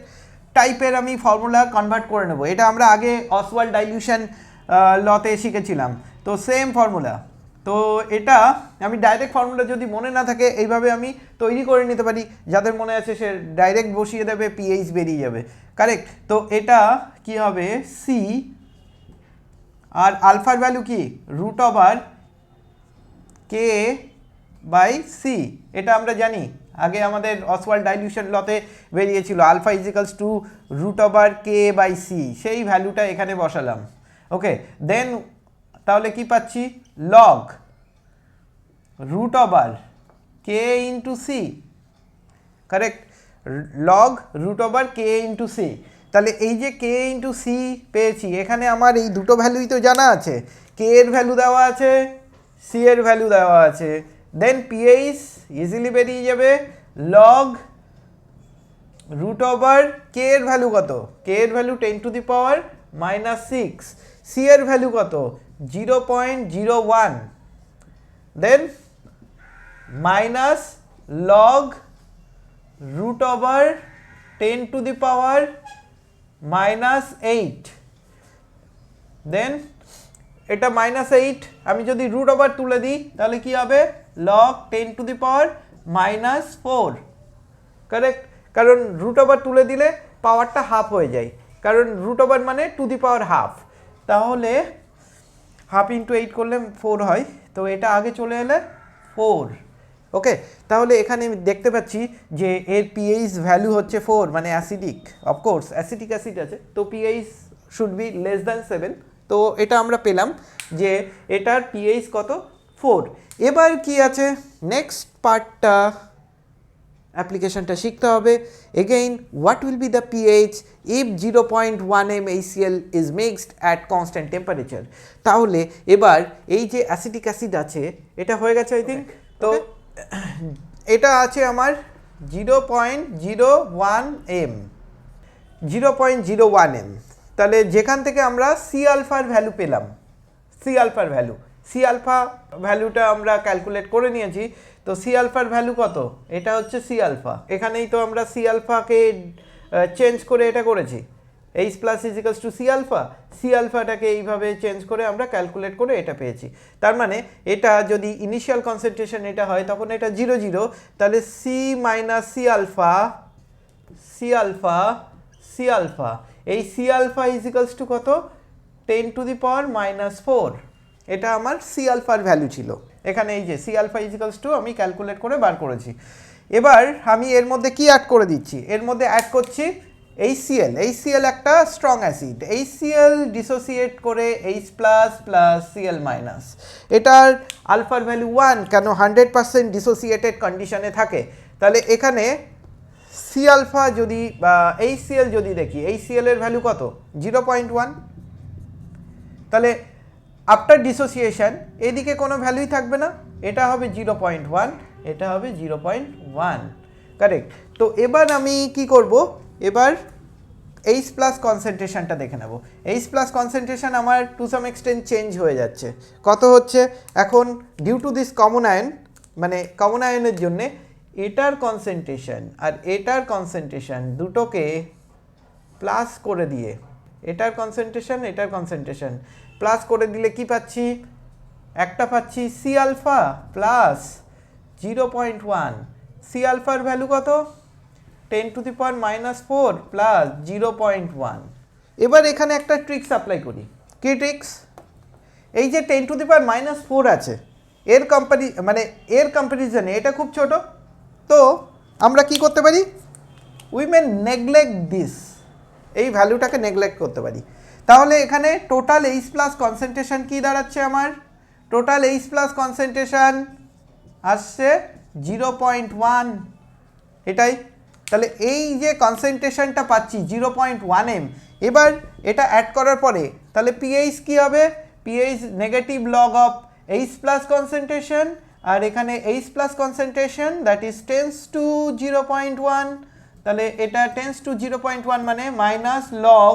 টাইপের আমি ফর্মুলা কনভার্ট করে নেব, এটা আমরা আগে অসওয়াল্ড ডাইলিউশন লতে শিখেছিলাম, তো সেম ফর্মুলা তো এটা আমি ডাইরেক্ট ফর্মুলা যদি মনে না থাকে এইভাবে আমি তৈরি করে নিতে পারি, যাদের মনে আছে সে ডাইরেক্ট বসিয়ে দেবে, পিএইচ বেরিয়ে যাবে। কারেক্ট। তো এটা কি হবে, সি আর আলফার ভ্যালু কি root over k by c, এটা আমরা জানি আগে আমাদের অসওয়াল্ড ডাইলিউশন লতে বেরিয়েছিল, alpha is equals to root over k by c, সেই ভ্যালুটা এখানে বসালাম। ওকে, দেন তাহলে কি পাচ্ছি, log root over k into c, correct, log root over k into c. তাহলে এই যে কে ইন্টু সি পেয়েছি, এখানে আমার এই দুটো ভ্যালুই তো জানা আছে, কে এর ভ্যালু দেওয়া আছে, সি এর ভ্যালু দেওয়া আছে, দেন পিএইচ ইজিলি বেরিয়ে যাবে, লগ রুট ওভার কে এর ভ্যালু কত, কে এর ভ্যালু 10⁻⁻6, সি এর ভ্যালু কত 0.01, than minus log root over 10⁻⁻8, দেন এটা -8, আমি যদি রুট ওভার তুলে দিই তাহলে কি হবে, লগ 10⁻⁻4, কারেক্ট, কারণ রুট ওভার তুলে দিলে পাওয়ারটা হাফ হয়ে যায়, কারণ রুট ওভার মানে টু দি পাওয়ার হাফ, তাহলে হাফ ইন্টু 8 করলে 4 হয়, তো এটা আগে চলে এলে 4। ওকে, তাহলে এখানে আমি দেখতে পাচ্ছি যে এর পিএইচ ভ্যালু হচ্ছে 4, মানে অ্যাসিডিক, অফকোর্স অ্যাসিডিক অ্যাসিড আছে, তো pH should be less than 7, তো এটা আমরা পেলাম যে এটার পিএইচ কত 4। এবার কি আছে, নেক্সট পার্টটা অ্যাপ্লিকেশনটা শিখতে হবে। Again, what will be the pH if 0.1 m HCl is mixed at constant temperature. তাহলে এবার এই যে অ্যাসিডিক অ্যাসিড আছে, এটা হয়ে গেছে আই থিঙ্ক, তো এটা আছে আমার 0.01 m, 0.01 m, তাহলে যেখান থেকে আমরা সি আলফার ভ্যালু পেলাম, সি আলফার ভ্যালু, সি আলফা ভ্যালুটা আমরা ক্যালকুলেট করে নিয়েছি, তো সি আলফার ভ্যালু কত, এটা হচ্ছে সি আলফা, এখানেই তো আমরা সি আলফাকে চেঞ্জ করে এটা করেছি, H plus is equals to C alpha, C আলফাটাকে এইভাবে চেঞ্জ করে আমরা ক্যালকুলেট করে এটা পেয়েছি। তার মানে এটা যদি ইনিশিয়াল কনসেন্ট্রেশন এটা হয় তখন এটা 0 0, তাহলে C minus C alpha, C alpha, C alpha, এই সি আলফা ইজিক্যালস টু কত 10⁻⁻4, এটা আমার সি আলফার ভ্যালু ছিল, এখানে এই যে সি আলফা ইজিক্যালস টু আমি ক্যালকুলেট করে বার করেছি। এবার আমি এর মধ্যে কি অ্যাড করে দিচ্ছি, এর মধ্যে অ্যাড করছি HCl, HCl একটা স্ট্রং অ্যাসিড, HCl ডিসোসিয়েট করে H plus plus Cl minus, এটার আলফার ভ্যালু 1, কেন 100% ডিসোসিয়েটেড কন্ডিশনে থাকে, তাহলে এখানে সি আলফা যদি বা HCl যদি দেখি, HCl এর ভ্যালু কত 0.1, তাহলে আফটার ডিসোসিয়েশন এদিকে কোনো ভ্যালুই থাকবে না, এটা হবে 0.1, এটা হবে 0.1, কারেক্ট। তো এবার আমি কি করব, এবার H প্লাস কনসেন্ট্রেশনটা দেখে নেব। H প্লাস কনসেন্ট্রেশন আমার টু সাম এক্সটেন্ট চেঞ্জ হয়ে যাচ্ছে, কত হচ্ছে এখন due to this common ion, মানে কমন আয়নের জন্য এটার কনসেন্ট্রেশন আর এটার কনসেন্ট্রেশন দুটোকে প্লাস করে দিয়ে, এটার কনসেন্ট্রেশন এটার কনসেন্ট্রেশন প্লাস করে দিলে কি পাচ্ছি, একটা পাচ্ছি সি আলফা প্লাস 0.1, সি আলফার ভ্যালু কত 10⁻⁻4 প্লাস 0.1। এবার এখানে একটা ট্রিক্স অ্যাপ্লাই করি, কি ট্রিক্স, এই যে 10⁻⁻4 আছে এর এর কম্পারিজনে এটা খুব ছোট, তো আমরা কি করতে পারি, উই মে নেগলেক্ট দিস, এই ভ্যালুটাকে নেগলেক্ট করতে পারি। তাহলে এখানে টোটাল H প্লাস কনসেন্ট্রেশন কি দাঁড়াচ্ছে, আমার টোটাল H প্লাস কনসেন্ট্রেশন আসছে 0.1, এটাই, তাহলে এই যে কনসেন্ট্রেশনটা পাচ্ছি 0.1 m, এবার এটা অ্যাড করার পরে তাহলে পিএইচ কি হবে, pH negative log of H plus concentration, আর এখানে H plus concentration that is tends to 0.1, তাহলে এটা টেন্স টু 0.1 মানে মাইনাস লগ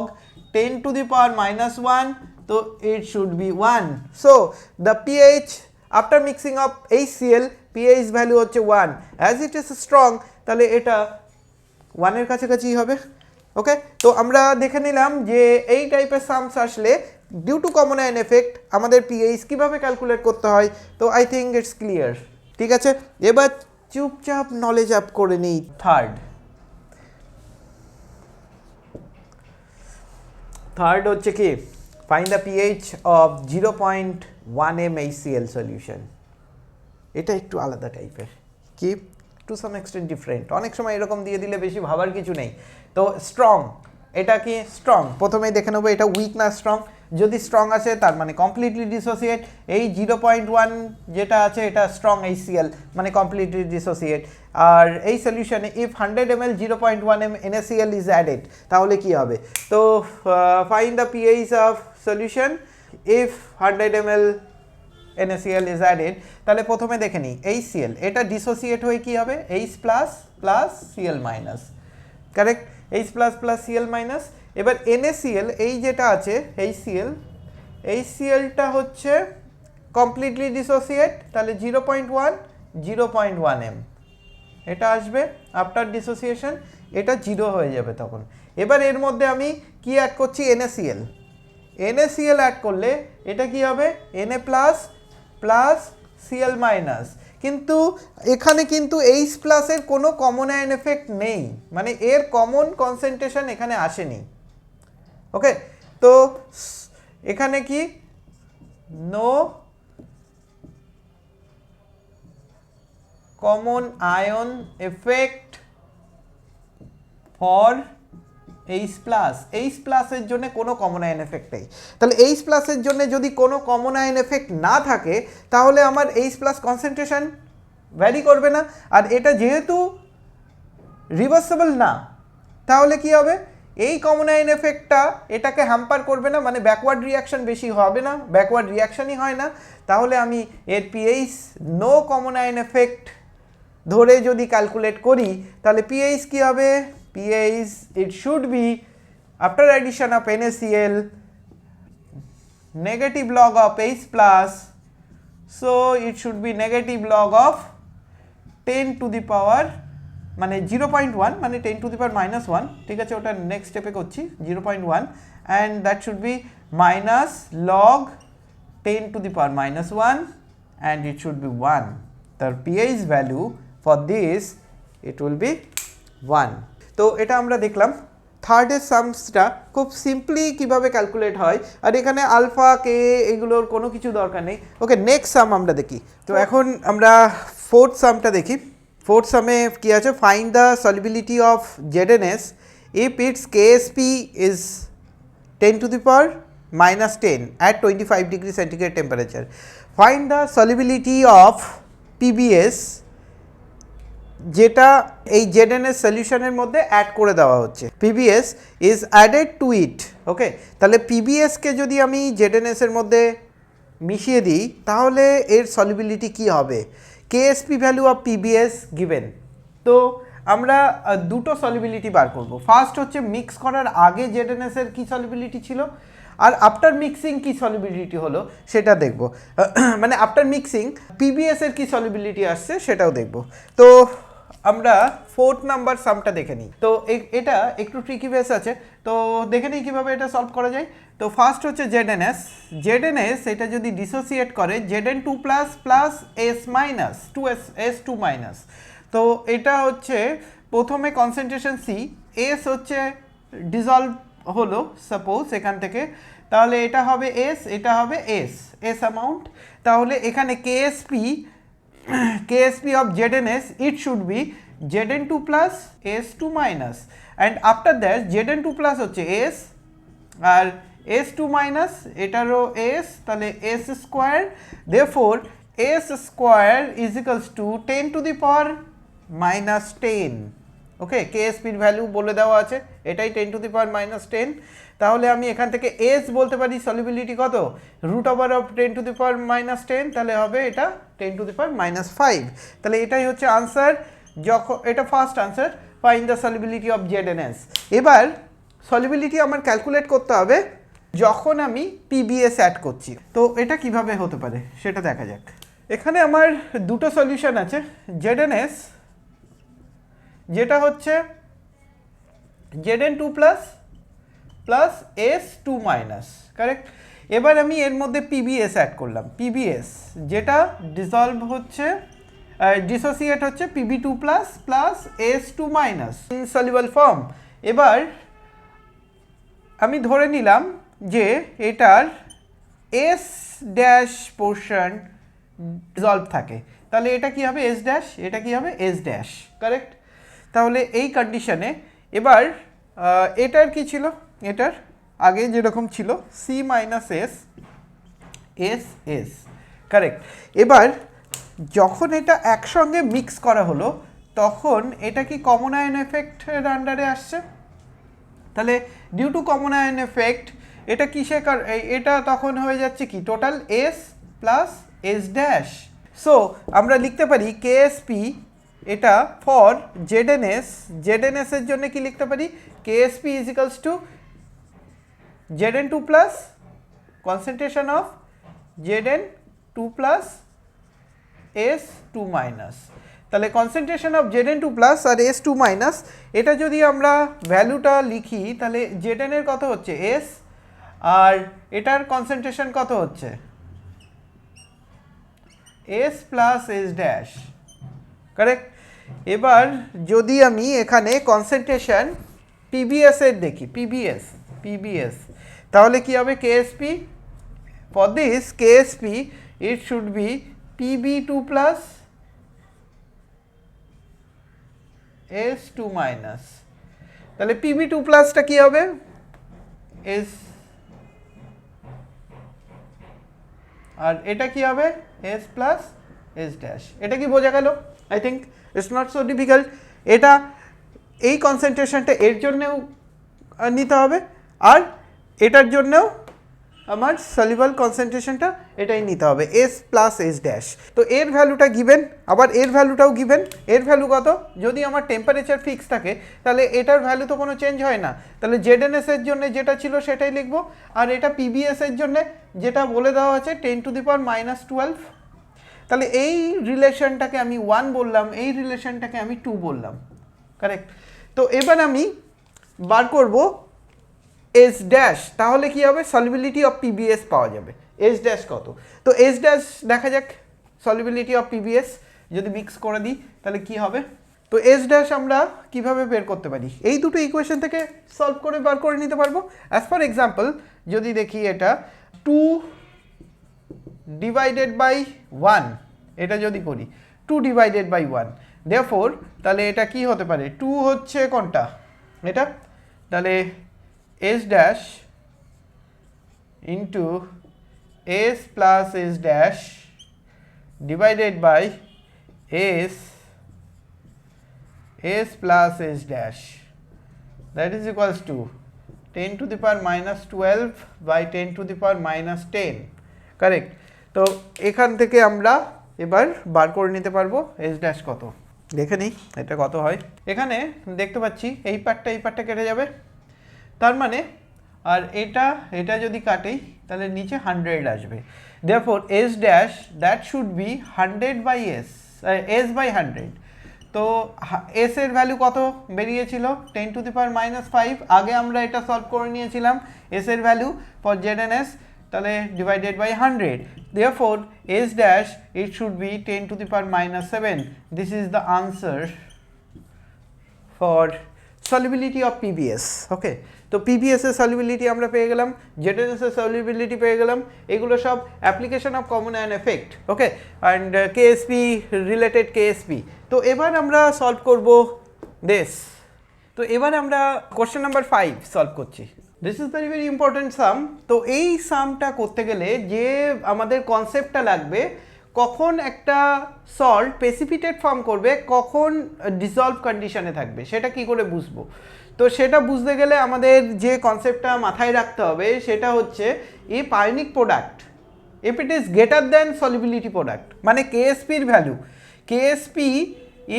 10⁻⁻1, তো it should be 1, so the pH after mixing of HCl pH value হচ্ছে 1, as it is strong তাহলে এটা 1 এর কাছাকাছি হবে। ওকে, তো আমরা দেখে নিলাম যে এই টাইপের সামস আসলে due to common ion effect আমাদের পিএইচ কীভাবে ক্যালকুলেট করতে হয়, তো আই থিঙ্ক ইটস ক্লিয়ার। ঠিক আছে, এবার চুপচাপ নলেজ আপ করে নিই। থার্ড হচ্ছে কি, find the pH of 0.1 m HCl solution. এটা একটু আলাদা টাইপের, কি টু সাম এক্সটেন্ট ডিফারেন্ট। অনেক সময় এরকম দিয়ে দিলে বেশি ভাবার কিছু নেই। তো স্ট্রং, এটা কি স্ট্রং, প্রথমেই দেখে নেবো এটা উইক না স্ট্রং। যদি স্ট্রং আছে তার মানে কমপ্লিটলি ডিসোসিয়েট। এই 0.1 যেটা আছে এটা স্ট্রং HCl, মানে কমপ্লিটলি ডিসোসিয়েট। আর এই সলিউশনে if 100 ml 0.1 m NaCl is added, তাহলে কি হবে? তো find the pH of solution if 100 ml NaCl is added। তাহলে প্রথমে দেখে নিই HCl, এটা ডিসোসিয়েট হয়ে কি হবে? H plus plus Cl minus, correct, H plus plus Cl minus. এবার NaCl এই যেটা আছে HClটা হচ্ছে কমপ্লিটলি ডিসোসিয়েট, তাহলে 0.1 m এটা আসবে আফটার ডিসোসিয়েশন, এটা 0 হয়ে যাবে তখন। এবার এর মধ্যে আমি কি অ্যাড করছি? NaCl অ্যাড করলে এটা কি হবে? Na plus plus Cl minus. কিন্তু এখানে কিন্তু H প্লাসের কোনো কমন আয়ন এফেক্ট নেই, মানে এর কমন কনসেন্ট্রেশন এখানে আসেনি। ওকে, তো এখানে কি no common ion effect for H plus. H প্লাসের জন্য কোনো কমন আয়ন এফেক্ট নেই। তাহলে H প্লাসের জন্য যদি কোনো কমন আয়ন এফেক্ট না থাকে, তাহলে আমার H প্লাস কনসেন্ট্রেশন ভ্যারি করবে না। আর এটা যেহেতু রিভার্সেবল না, তাহলে কি হবে? এই কমন আয়ন এফেক্টটা এটাকে হ্যাম্পার করবে না, মানে ব্যাকওয়ার্ড রিয়াকশন বেশি হবে না, ব্যাকওয়ার্ড রিয়াকশনই হয় না। তাহলে আমি এর pH no common ion effect ধরে যদি ক্যালকুলেট করি, তাহলে পিএইচ কি হবে? pH it should be after addition of NaCl negative log of H plus, so it should be negative log of 10 to the power মানে 0.1 মানে 10 to the power minus 1, ঠিক আছে, ওটা নেক্সট স্টেপে করছি 0.1, and that should be minus log 10 to the power minus 1 and it should be 1. The pH value for this it will be 1. তো এটা আমরা দেখলাম থার্ডের সামসটা খুব সিম্পলি কিভাবে ক্যালকুলেট হয়, আর এখানে আলফা কে এগুলোর কোনো কিছু দরকার নেই। ওকে, নেক্সট সাম আমরা দেখি। তো এখন আমরা ফোর্থ সামটা দেখি। ফোর্থ সামে কি আছে? Find the solubility of ZnS if it's KSP is 10 to the power minus 10 at 25 degree centigrade temperature. Find the solubility of PBS যেটা এই ZnS সলিউশনের মধ্যে অ্যাড করে দেওয়া হচ্ছে। PBS ইজ অ্যাডেড টু ইট। ওকে, তাহলে পিবিএসকে যদি আমি ZnS এর মধ্যে মিশিয়ে দিই, তাহলে এর সলিবিলিটি কি হবে? KSP value of PBS given. তো আমরা দুটো সলিবিলিটি বার করব। ফার্স্ট হচ্ছে মিক্স করার আগে ZnS এর কী সলিবিলিটি ছিল, আর আফটার মিক্সিং কী সলিবিলিটি হলো সেটা দেখব। মানে আফটার মিক্সিং পিবিএস এর কী সলিবিলিটি আসছে সেটাও দেখব। তো আমরা ফোর্থ নাম্বার সামটা দেখে নিই। তো এটা একটু ট্রিকি বেস আছে, তো দেখে নিই কীভাবে এটা সলভ করা যায়। তো ফার্স্ট হচ্ছে ZnS এটা যদি ডিসোসিয়েট করে Zn2 plus plus S minus 2S2 minus. তো এটা হচ্ছে প্রথমে কনসেন্ট্রেশন C, S হচ্ছে ডিজলভ হলো সাপোজ এখান থেকে, তাহলে এটা হবে S, এটা হবে S অ্যামাউন্ট। তাহলে এখানে KSP of ZnS it should be Zn2 plus S2 minus, and after that Zn2 plus হচ্ছে S আর S2 minus এটারও S, তাহলে S square, therefore S square is equals to 10 to the power minus 10. Okay, KSPর ভ্যালু বলে দেওয়া আছে, এটাই 10 to the power minus 10। তাহলে আমি এখান থেকে S বলতে পারি সলিবিলিটি কত? Root over of 10 to the power minus 10, তাহলে হবে এটা 10 to the power minus 5। তাহলে এটাই হচ্ছে আনসার। যখন এটা first answer, find the solubility of ZnS। এবার সলিবিলিটি আমার ক্যালকুলেট করতে হবে যখন আমি PBS অ্যাড করছি। তো এটা কিভাবে হতে পারে সেটা দেখা যাক। এখানে আমার দুটো সলিউশন আছে। ZnS যেটা হচ্ছে Zn2 plus plus S2 minus, correct. এবার আমি এর মধ্যে পিবিএস অ্যাড করলাম, পিবিএস যেটা ডিসলভ হচ্ছে ডিসোসিয়েট হচ্ছে Pb2 plus plus S2 minus insoluble form. এবার আমি ধরে নিলাম যে এটার S ড্যাশ পোর্শন ডিসলভ থাকে, তাহলে এটা কি হবে S ড্যাশ, এটা কি হবে S ড্যাশ, কারেক্ট। তাহলে এই কন্ডিশনে এবার এটার কি ছিল, এটার আগে যেরকম ছিল C minus S S S, correct. এবার যখন এটা একসঙ্গে মিক্স করা হলো তখন এটা কি কমন আয়ন এফেক্টের আন্ডারে আসছে, তাহলে due to common ion effect এটা কিসে, এটা তখন হয়ে যাচ্ছে কি total S plus S dash. So আমরা লিখতে পারি KSP এটা ফর ZnS, ZnS এর জন্য কি লিখতে পারি KSP is equals to Zn2 plus concentration of Zn2 plus S2 minus. তাহলে কনসেন্ট্রেশন অফ Zn2 প্লাস আর S2 মাইনাস, এটা যদি আমরা ভ্যালুটা লিখি তাহলে Zn এর কত হচ্ছে S আর এটার কনসেন্ট্রেশন কত হচ্ছে S plus S dash, correct. এবার যদি আমি এখানে কনসেন্ট্রেশন PBS এর দেখি, PBS তাহলে কি হবে KSP, for this KSP it should be Pb2 plus S2 minus, তাহলে Pb2 প্লাসটা কি হবে S আর এটা কি হবে S প্লাস S ড্যাশ। এটা কি বোঝা গেল? I think it's not so difficult. এটা এই কনসেন্ট্রেশনটা এর জন্যেও নিতে হবে আর এটার জন্যেও আমার সলিউবল কনসেন্ট্রেশনটা এটাই নিতে হবে S প্লাস S ড্যাশ। তো এর ভ্যালুটা গিভেন, আবার এর ভ্যালুটাও গিভেন। এর ভ্যালু কত, যদি আমার টেম্পারেচার ফিক্স থাকে তাহলে এটার ভ্যালু তো কোনো চেঞ্জ হয় না, তাহলে ZnS এর জন্য যেটা ছিল সেটাই লিখবো আর এটা PBS এর জন্য যেটা বলে দেওয়া আছে 10⁻⁻12। তাহলে এই রিলেশনটাকে আমি 1 বললাম, এই রিলেশনটাকে আমি 2 বললাম, কারেক্ট। তো এবার আমি বার করব S ড্যাশ, তাহলে কি হবে সলিবিলিটি অফ PBS পাওয়া যাবে। S ড্যাশ কত, তো S ড্যাশ দেখা যাক সলিবিলিটি অফ PBS যদি মিক্স করে দিই তাহলে কি হবে। তো S ড্যাশ আমরা কিভাবে বের করতে পারি, এই দুটো ইকুয়েশন থেকে সলভ করে বার করে নিতে পারবো। অ্যাজ ফর এক্সাম্পল যদি দেখি এটা 2 ডিভাইডেড বাই 1, এটা যদি করি 2 ডিভাইডেড বাই 1, দেয়ারফর তাহলে এটা কি হতে পারে 2 হচ্ছে কোনটা এটা, তাহলে S dash into S plus S dash divided by S plus S dash, that is equals to 10⁻⁻12 by 10⁻⁻10, correct. তো এখান থেকে আমরা এবার বার করে নিতে পারবো S ড্যাশ কত, দেখে নিই এটা কত হয়। এখানে দেখতে পাচ্ছি এই পার্টটা কেটে যাবে, তার মানে আর এটা যদি কাটেই তাহলে নিচে 100 আসবে। Therefore S dash that should be 100 by S by 100। তো S এর ভ্যালু কত বেরিয়েছিল 10⁻⁻5, আগে আমরা এটা সলভ করে নিয়েছিলাম S এর ভ্যালু ফর ZnS, তাহলে divided by 100, therefore S dash it should be 10⁻⁻7। This is the answer for solubility of PBS, okay. তো PBS এর solubility আমরা পেয়ে গেলাম, ZnS এর solubility পেয়ে গেলাম, এগুলো সব application of common ion effect, okay, and KSP related KSP। তো এবার আমরা সলভ করব দিস। তো এবার আমরা কোশ্চেন নাম্বার 5 সলভ করছি। This is very very important sum. তো এই সামটা করতে গেলে যে আমাদের কনসেপ্টটা লাগবে, কখন একটা সল্ট প্রেসিপিটেট ফর্ম করবে, কখন ডিসলভ কন্ডিশনে থাকবে, সেটা কি করে বুঝবো। তো সেটা বুঝতে গেলে আমাদের যে কনসেপ্টটা মাথায় রাখতে হবে সেটা হচ্ছে if ionic product if it is greater than solubility product, মানে KSPর value KSP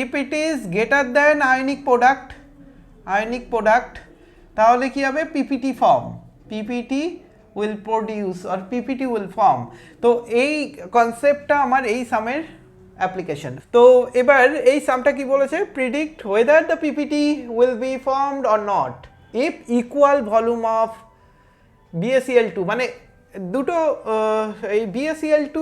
if it is greater than ionic product তাহলে কি হবে PPT form, PPT will produce or PPT will form। তো এই কনসেপ্টটা আমার এই সামের অ্যাপ্লিকেশন। তো এবার এই সামটা কি বলেছে, predict whether the PPT will be formed or not if equal volume of BaCl2, মানে দুটো এই BaCl2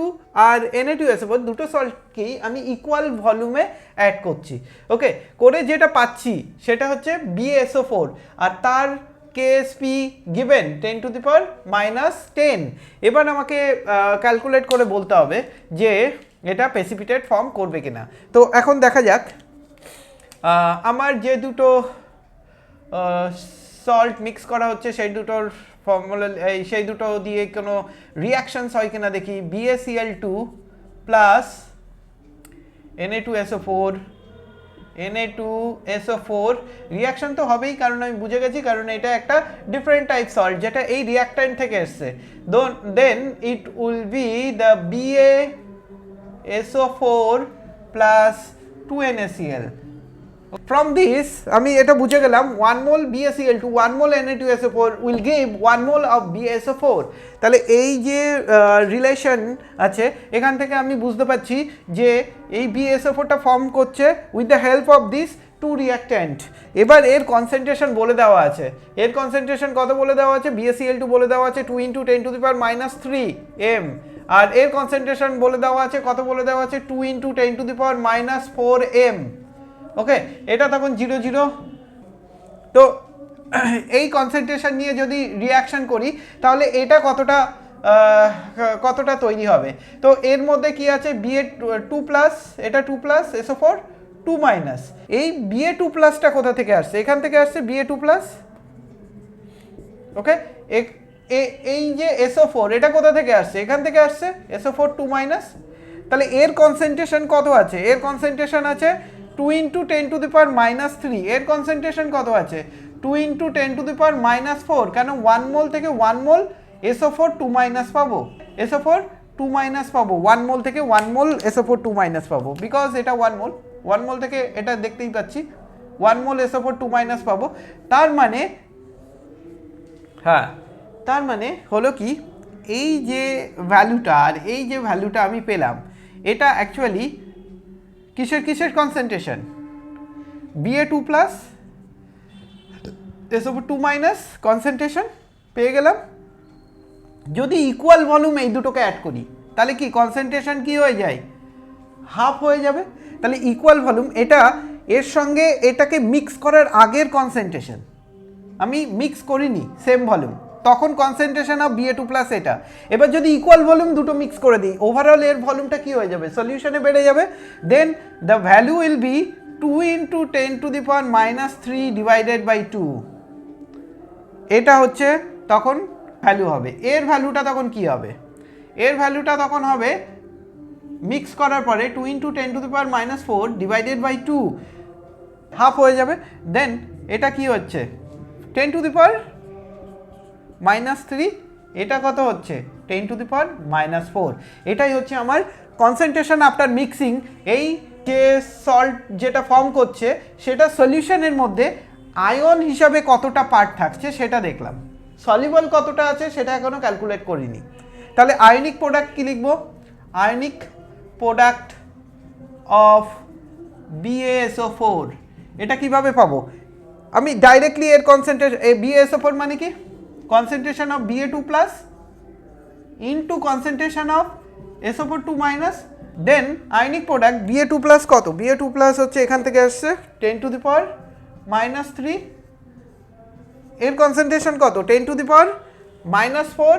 আর Na2SO4 দুটো সল্টকেই আমি ইকুয়াল ভলিউমে অ্যাড করছি। ওকে, করে যেটা পাচ্ছি সেটা হচ্ছে BaSO4 আর তার KSP গিভেন 10⁻⁻10। এবার আমাকে ক্যালকুলেট করে বলতে হবে যে এটা প্রেসিপিটেট ফর্ম করবে কিনা। তো এখন দেখা যাক আমার যে দুটো সল্ট মিক্স করা হচ্ছে সেই দুটোর ফর্মুলা সেই দুটো দিয়ে কোনো রিয়াকশনস হয় কিনা দেখি। BaCl2 plus Na2SO4 Na2SO4 reaction তো হবেই, কারণ আমি বুঝে গেছি, কারণ এটা একটা ডিফারেন্ট টাইপ সল্ট যেটা এই রিয়াক্ট্যান্ট থেকে এসছে। Then it will be the BaSO4 plus 2NaCl। From this আমি এটা বুঝে গেলাম 1 mole BaCl2 1 mole Na2SO4 will give 1 mole of BaSO4। তাহলে এই যে রিলেশন আছে এখান থেকে আমি বুঝতে পারছি যে এই BaSO4টা ফর্ম করছে with the help of this two reactant. এবার এর কনসেন্ট্রেশন বলে দেওয়া আছে, এর কনসেন্ট্রেশন কত বলে দেওয়া আছে, BaCl2 বলে দেওয়া আছে 2 × 10⁻³ m, আর এর কনসেন্ট্রেশন বলে দেওয়া আছে কত বলে দেওয়া আছে 2 × 10⁻⁴ m। ওকে, এটা তখন 0 0। তো এই কনসেন্ট্রেশন নিয়ে যদি রিয়াকশন করি তাহলে এটা কতটা তৈরি হবে। তো এর মধ্যে কি আছে Ba2 প্লাস, এটা 2 প্লাস SO4 2 মাইনাস, এই Ba2 প্লাসটা কোথা থেকে আসছে, এখান থেকে আসছে Ba2 প্লাস। ওকে, এই যে SO4 এটা কোথা থেকে আসছে, এখান থেকে আসছে SO4 2 মাইনাস। তাহলে এর কনসেন্ট্রেশন কত আছে, এর কনসেন্ট্রেশন আছে 2 × 10⁻³ এর কনসেন্ট্রেশন কত আছে 2 × 10⁻⁴। কেন 1 মোল থেকে 1 মোল SO4 2 মাইনাস পাবো, SO4 2 মাইনাস পাবো, 1 মোল থেকে 1 মোল SO4 2 মাইনাস পাবো, বিকজ এটা 1 মোল থেকে এটা দেখতেই পাচ্ছি 1 মোল SO4 2 মাইনাস পাবো। তার মানে হ্যাঁ, তার মানে হলো কি এই যে ভ্যালুটা আর এই যে ভ্যালুটা আমি পেলাম এটা অ্যাকচুয়ালি কিসের concentration, Ba2 plus SO4 2 minus concentration পেয়ে গেলাম। যদি ইকুয়াল ভলিউম এই দুটোকে অ্যাড করি তাহলে কি কনসেন্ট্রেশন কি হয়ে যায়, হাফ হয়ে যাবে। তাহলে ইকুয়াল ভলিউম এটা এর সঙ্গে এটাকে মিক্স করার আগের কনসেন্ট্রেশন, আমি মিক্স করিনি সেম ভলিউম, তখন কনসেন্ট্রেশন অফ Ba2 প্লাস এটা। এবার যদি ইকুয়াল ভলিউম দুটো মিক্স করে দিই ওভারঅল এর ভলিউমটা কি হয়ে যাবে, সলিউশনে বেড়ে যাবে। Then the value will be 2 × 10⁻³ divided by 2। এটা হচ্ছে তখন ভ্যালু হবে। এর ভ্যালুটা তখন কি হবে, এর ভ্যালুটা তখন হবে মিক্স করার পরে 2 × 10⁻⁴ ডিভাইডেড বাই 2 হাফ হয়ে যাবে। দেন এটা কি হচ্ছে 10⁻⁻3, এটা কত হচ্ছে 10⁻⁴। এটাই হচ্ছে আমার কনসেন্ট্রেশন আফটার মিক্সিং। এই যে সল্ট যেটা ফর্ম করছে সেটা সলিউশনের মধ্যে আয়ন হিসাবে কতটা পার্ট থাকছে সেটা দেখলাম, সলিউবল কতটা আছে সেটা এখনো ক্যালকুলেট করিনি। তাহলে আয়নিক প্রোডাক্ট কি লিখব, আয়নিক প্রোডাক্ট অফ BaSO4 এটা কিভাবে পাবো, আমি ডাইরেক্টলি এর কনসেন্ট্রেশন BaSO4 মানে কি concentration of Ba2 plus into concentration of SO4 2 minus. Then ionic product Ba2 plus কত, Ba2 প্লাস হচ্ছে এখান থেকে আসছে 10⁻⁻3, এর কনসেন্ট্রেশন কত 10⁻⁻4,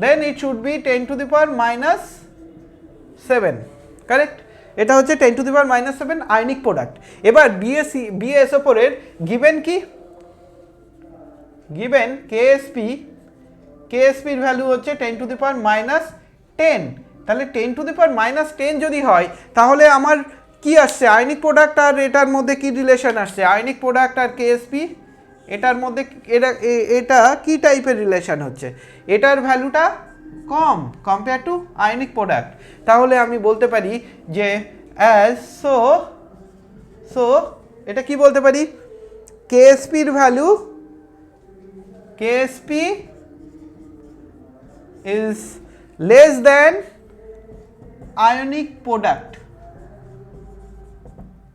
দেন ইট শুড বি 10⁻⁷, কারেক্ট। এটা হচ্ছে 10⁻⁷ আয়নিক প্রোডাক্ট। এবার BaSO4 এর গিভেন কি, গিভেন KSP এর ভ্যালু হচ্ছে 10⁻⁻10। তাহলে 10⁻⁻10 যদি হয় তাহলে আমার কি আসছে, আয়নিক প্রোডাক্ট আর এটার মধ্যে কি রিলেশন আসছে, আয়নিক প্রোডাক্ট আর KSP এটার মধ্যে এটা কি টাইপের রিলেশন হচ্ছে, এটার ভ্যালুটা কম কম্পেয়ার টু আয়নিক প্রোডাক্ট। তাহলে আমি বলতে পারি যে সো এটা কি বলতে পারি, KSP এর value KSP is less than ionic product।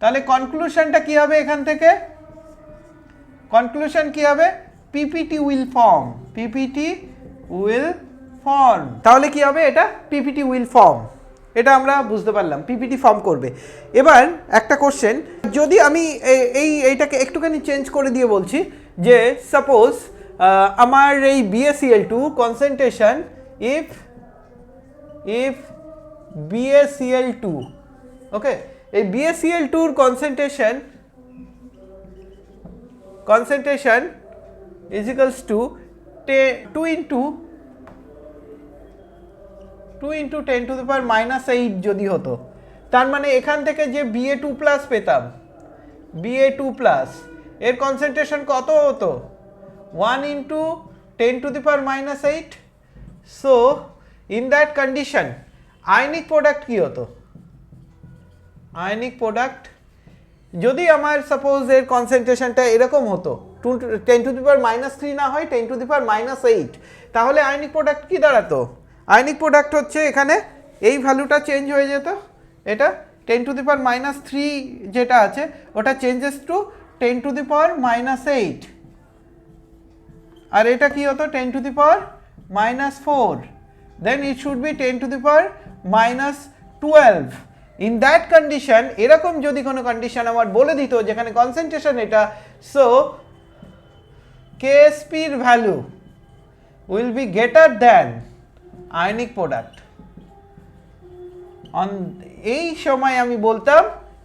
তাহলে কনক্লুশনটা কি হবে এখান থেকে, কনক্লুশন কি হবে, PPT will form, PPT will form. তাহলে কি হবে, এটা পিপিটি উইল ফর্ম, এটা আমরা বুঝতে পারলাম পিপিটি ফর্ম করবে। এবার একটা কোশ্চেন, যদি আমি এইটাকে একটুখানি চেঞ্জ করে দিয়ে বলছি যে সাপোজ আমার এই BaCl2 কনসেন্ট্রেশন ইফ BaCl2, ওকে, এই BaCl2 এর concentration is equals to 2 into 10 to the power minus 8 যদি হতো, তার মানে এখান থেকে যে Ba2 প্লাস পেতাম, Ba2 প্লাস এর কনসেন্ট্রেশন কত হতো, 1 into 10 to the power minus 8। So in that condition ionic product কি হতো, আয়নিক প্রোডাক্ট যদি আমার সাপোজ এর কনসেন্ট্রেশনটা এরকম হতো 10 to the power minus 3 না হয় 10 to the power minus 8, তাহলে আয়নিক প্রোডাক্ট কি দাঁড়াতো, আয়নিক প্রোডাক্ট হচ্ছে এখানে এই ভ্যালুটা চেঞ্জ হয়ে যেত, এটা 10 to the power minus 3 যেটা আছে ওটা changes to 10 to the power minus 8, আর এটা কি হতো 10 to the power minus 4, then it should be 10 to the power minus 12। In that condition, এরকম যদি কোনো কন্ডিশন আমার বলে দিত যেখানে কনসেন্ট্রেশন এটা, সো KSP এর value will B greater than ionic product, এই সময় আমি বলতাম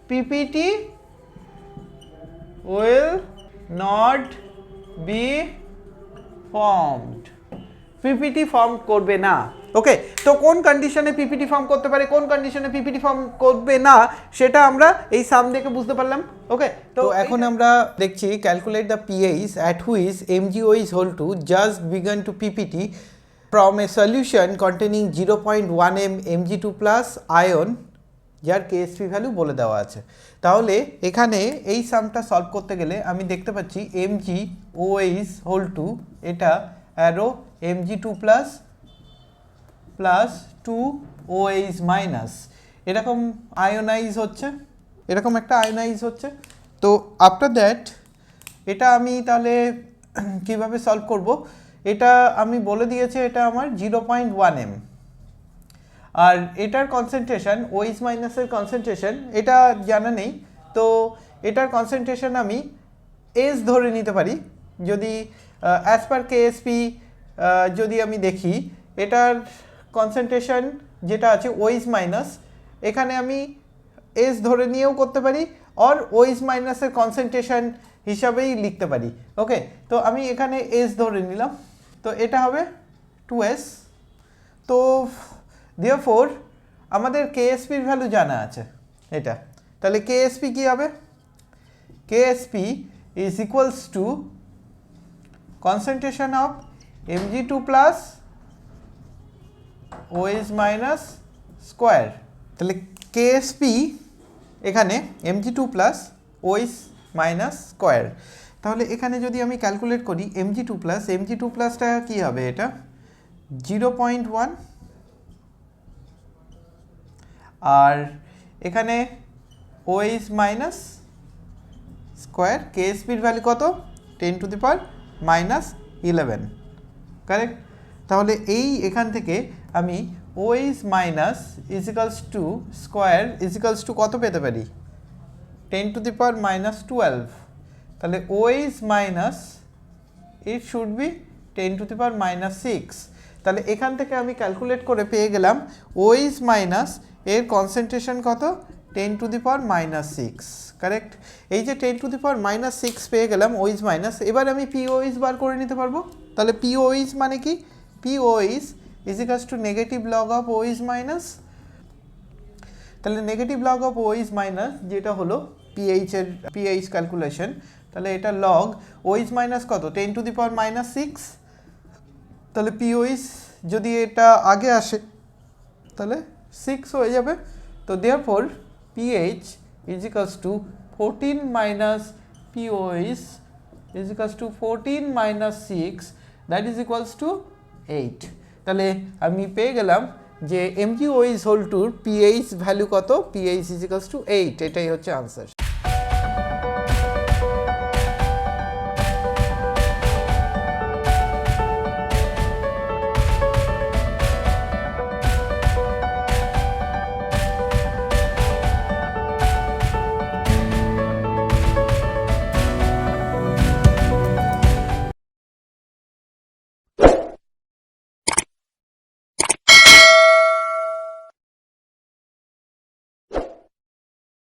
PPT will not be formed, PPT form করবে না। ওকে, তো কোন কন্ডিশনে পিপিটি ফর্ম করতে পারে, কোন কন্ডিশনে পিপিটি ফর্ম করবে না, সেটা আমরা এই সাম দেখে বুঝতে পারলাম। ওকে, তো এখন আমরা দেখছি calculate the pH at which MgOH2 just began to PPT from a solution containing 0.1 m Mg2 plus ion, যার KSP ভ্যালু বলে দেওয়া আছে। তাহলে এখানে এই সামটা সলভ করতে গেলে আমি দেখতে পাচ্ছি MgOH2 এটা arrow Mg2 plus 2OH minus এরকম আয়োনাইজ হচ্ছে, এরকম একটা আয়োনাইজ হচ্ছে। তো আফটার দ্যাট এটা আমি তাহলে কিভাবে সলভ করব, এটা আমি বলে দিয়েছি এটা আমার 0.1 m, আর এটার কনসেন্ট্রেশন OH মাইনাসের কনসেন্ট্রেশন এটা জানা নেই, তো এটার কনসেন্ট্রেশন আমি S ধরে নিতে পারি। যদি অ্যাজ পার KSP যদি আমি দেখি এটার কনসেন্ট্রেশন যেটা আছে OH মাইনাস, এখানে আমি S ধরে নিয়েও করতে পারি আর OH মাইনাসের কনসেন্ট্রেশন হিসাবেই লিখতে পারি। ওকে, তো আমি এখানে S ধরে নিলাম, তো এটা হবে 2S। তো therefore আমাদের KSP এর ভ্যালু জানা আছে এটা, তাহলে KSP কি হবে, KSP is equals to concentration of Mg2 plus OH minus square। তাহলে KSP এখানে Mg2 plus OH minus square, তাহলে এখানে যদি আমি ক্যালকুলেট করি Mg2 প্লাসটা কি হবে, এটা 0.1, আর এখানে OH মাইনাস স্কোয়ার, KSP এর ভ্যালু কত 10 to the power minus 11, correct. তাহলে এই এখান থেকে আমি OH minus equals to square equals to কত পেতে পারি 10 to the power minus 12, তাহলে OH minus it should B 10 to the power minus 6। তাহলে এখান থেকে আমি ক্যালকুলেট করে পেয়ে গেলাম OH মাইনাস এর কনসেন্ট্রেশন কত 10 to the power minus 6, correct. এই যে 10 to the power minus 6 পেয়ে গেলাম OH মাইনাস, এবার আমি POH বার করে নিতে পারবো। তাহলে POH মানে কি, POH is equals to negative log of OH minus, তাহলে negative log of OH minus যেটা হলো pH এর pH ক্যালকুলেশন, তাহলে এটা লগ OH মাইনাস কত 10 to the power minus 6, তাহলে POH যদি এটা আগে আসে তাহলে 6 হয়ে যাবে। তো therefore pH is equals to 14 minus POH is equals to 14 minus 6, that is equals to 8। তাহলে আমি পেয়ে গেলাম যে MgOH2 pH ভ্যালু কত, pH is equals to 8, এটাই হচ্ছে আনসার।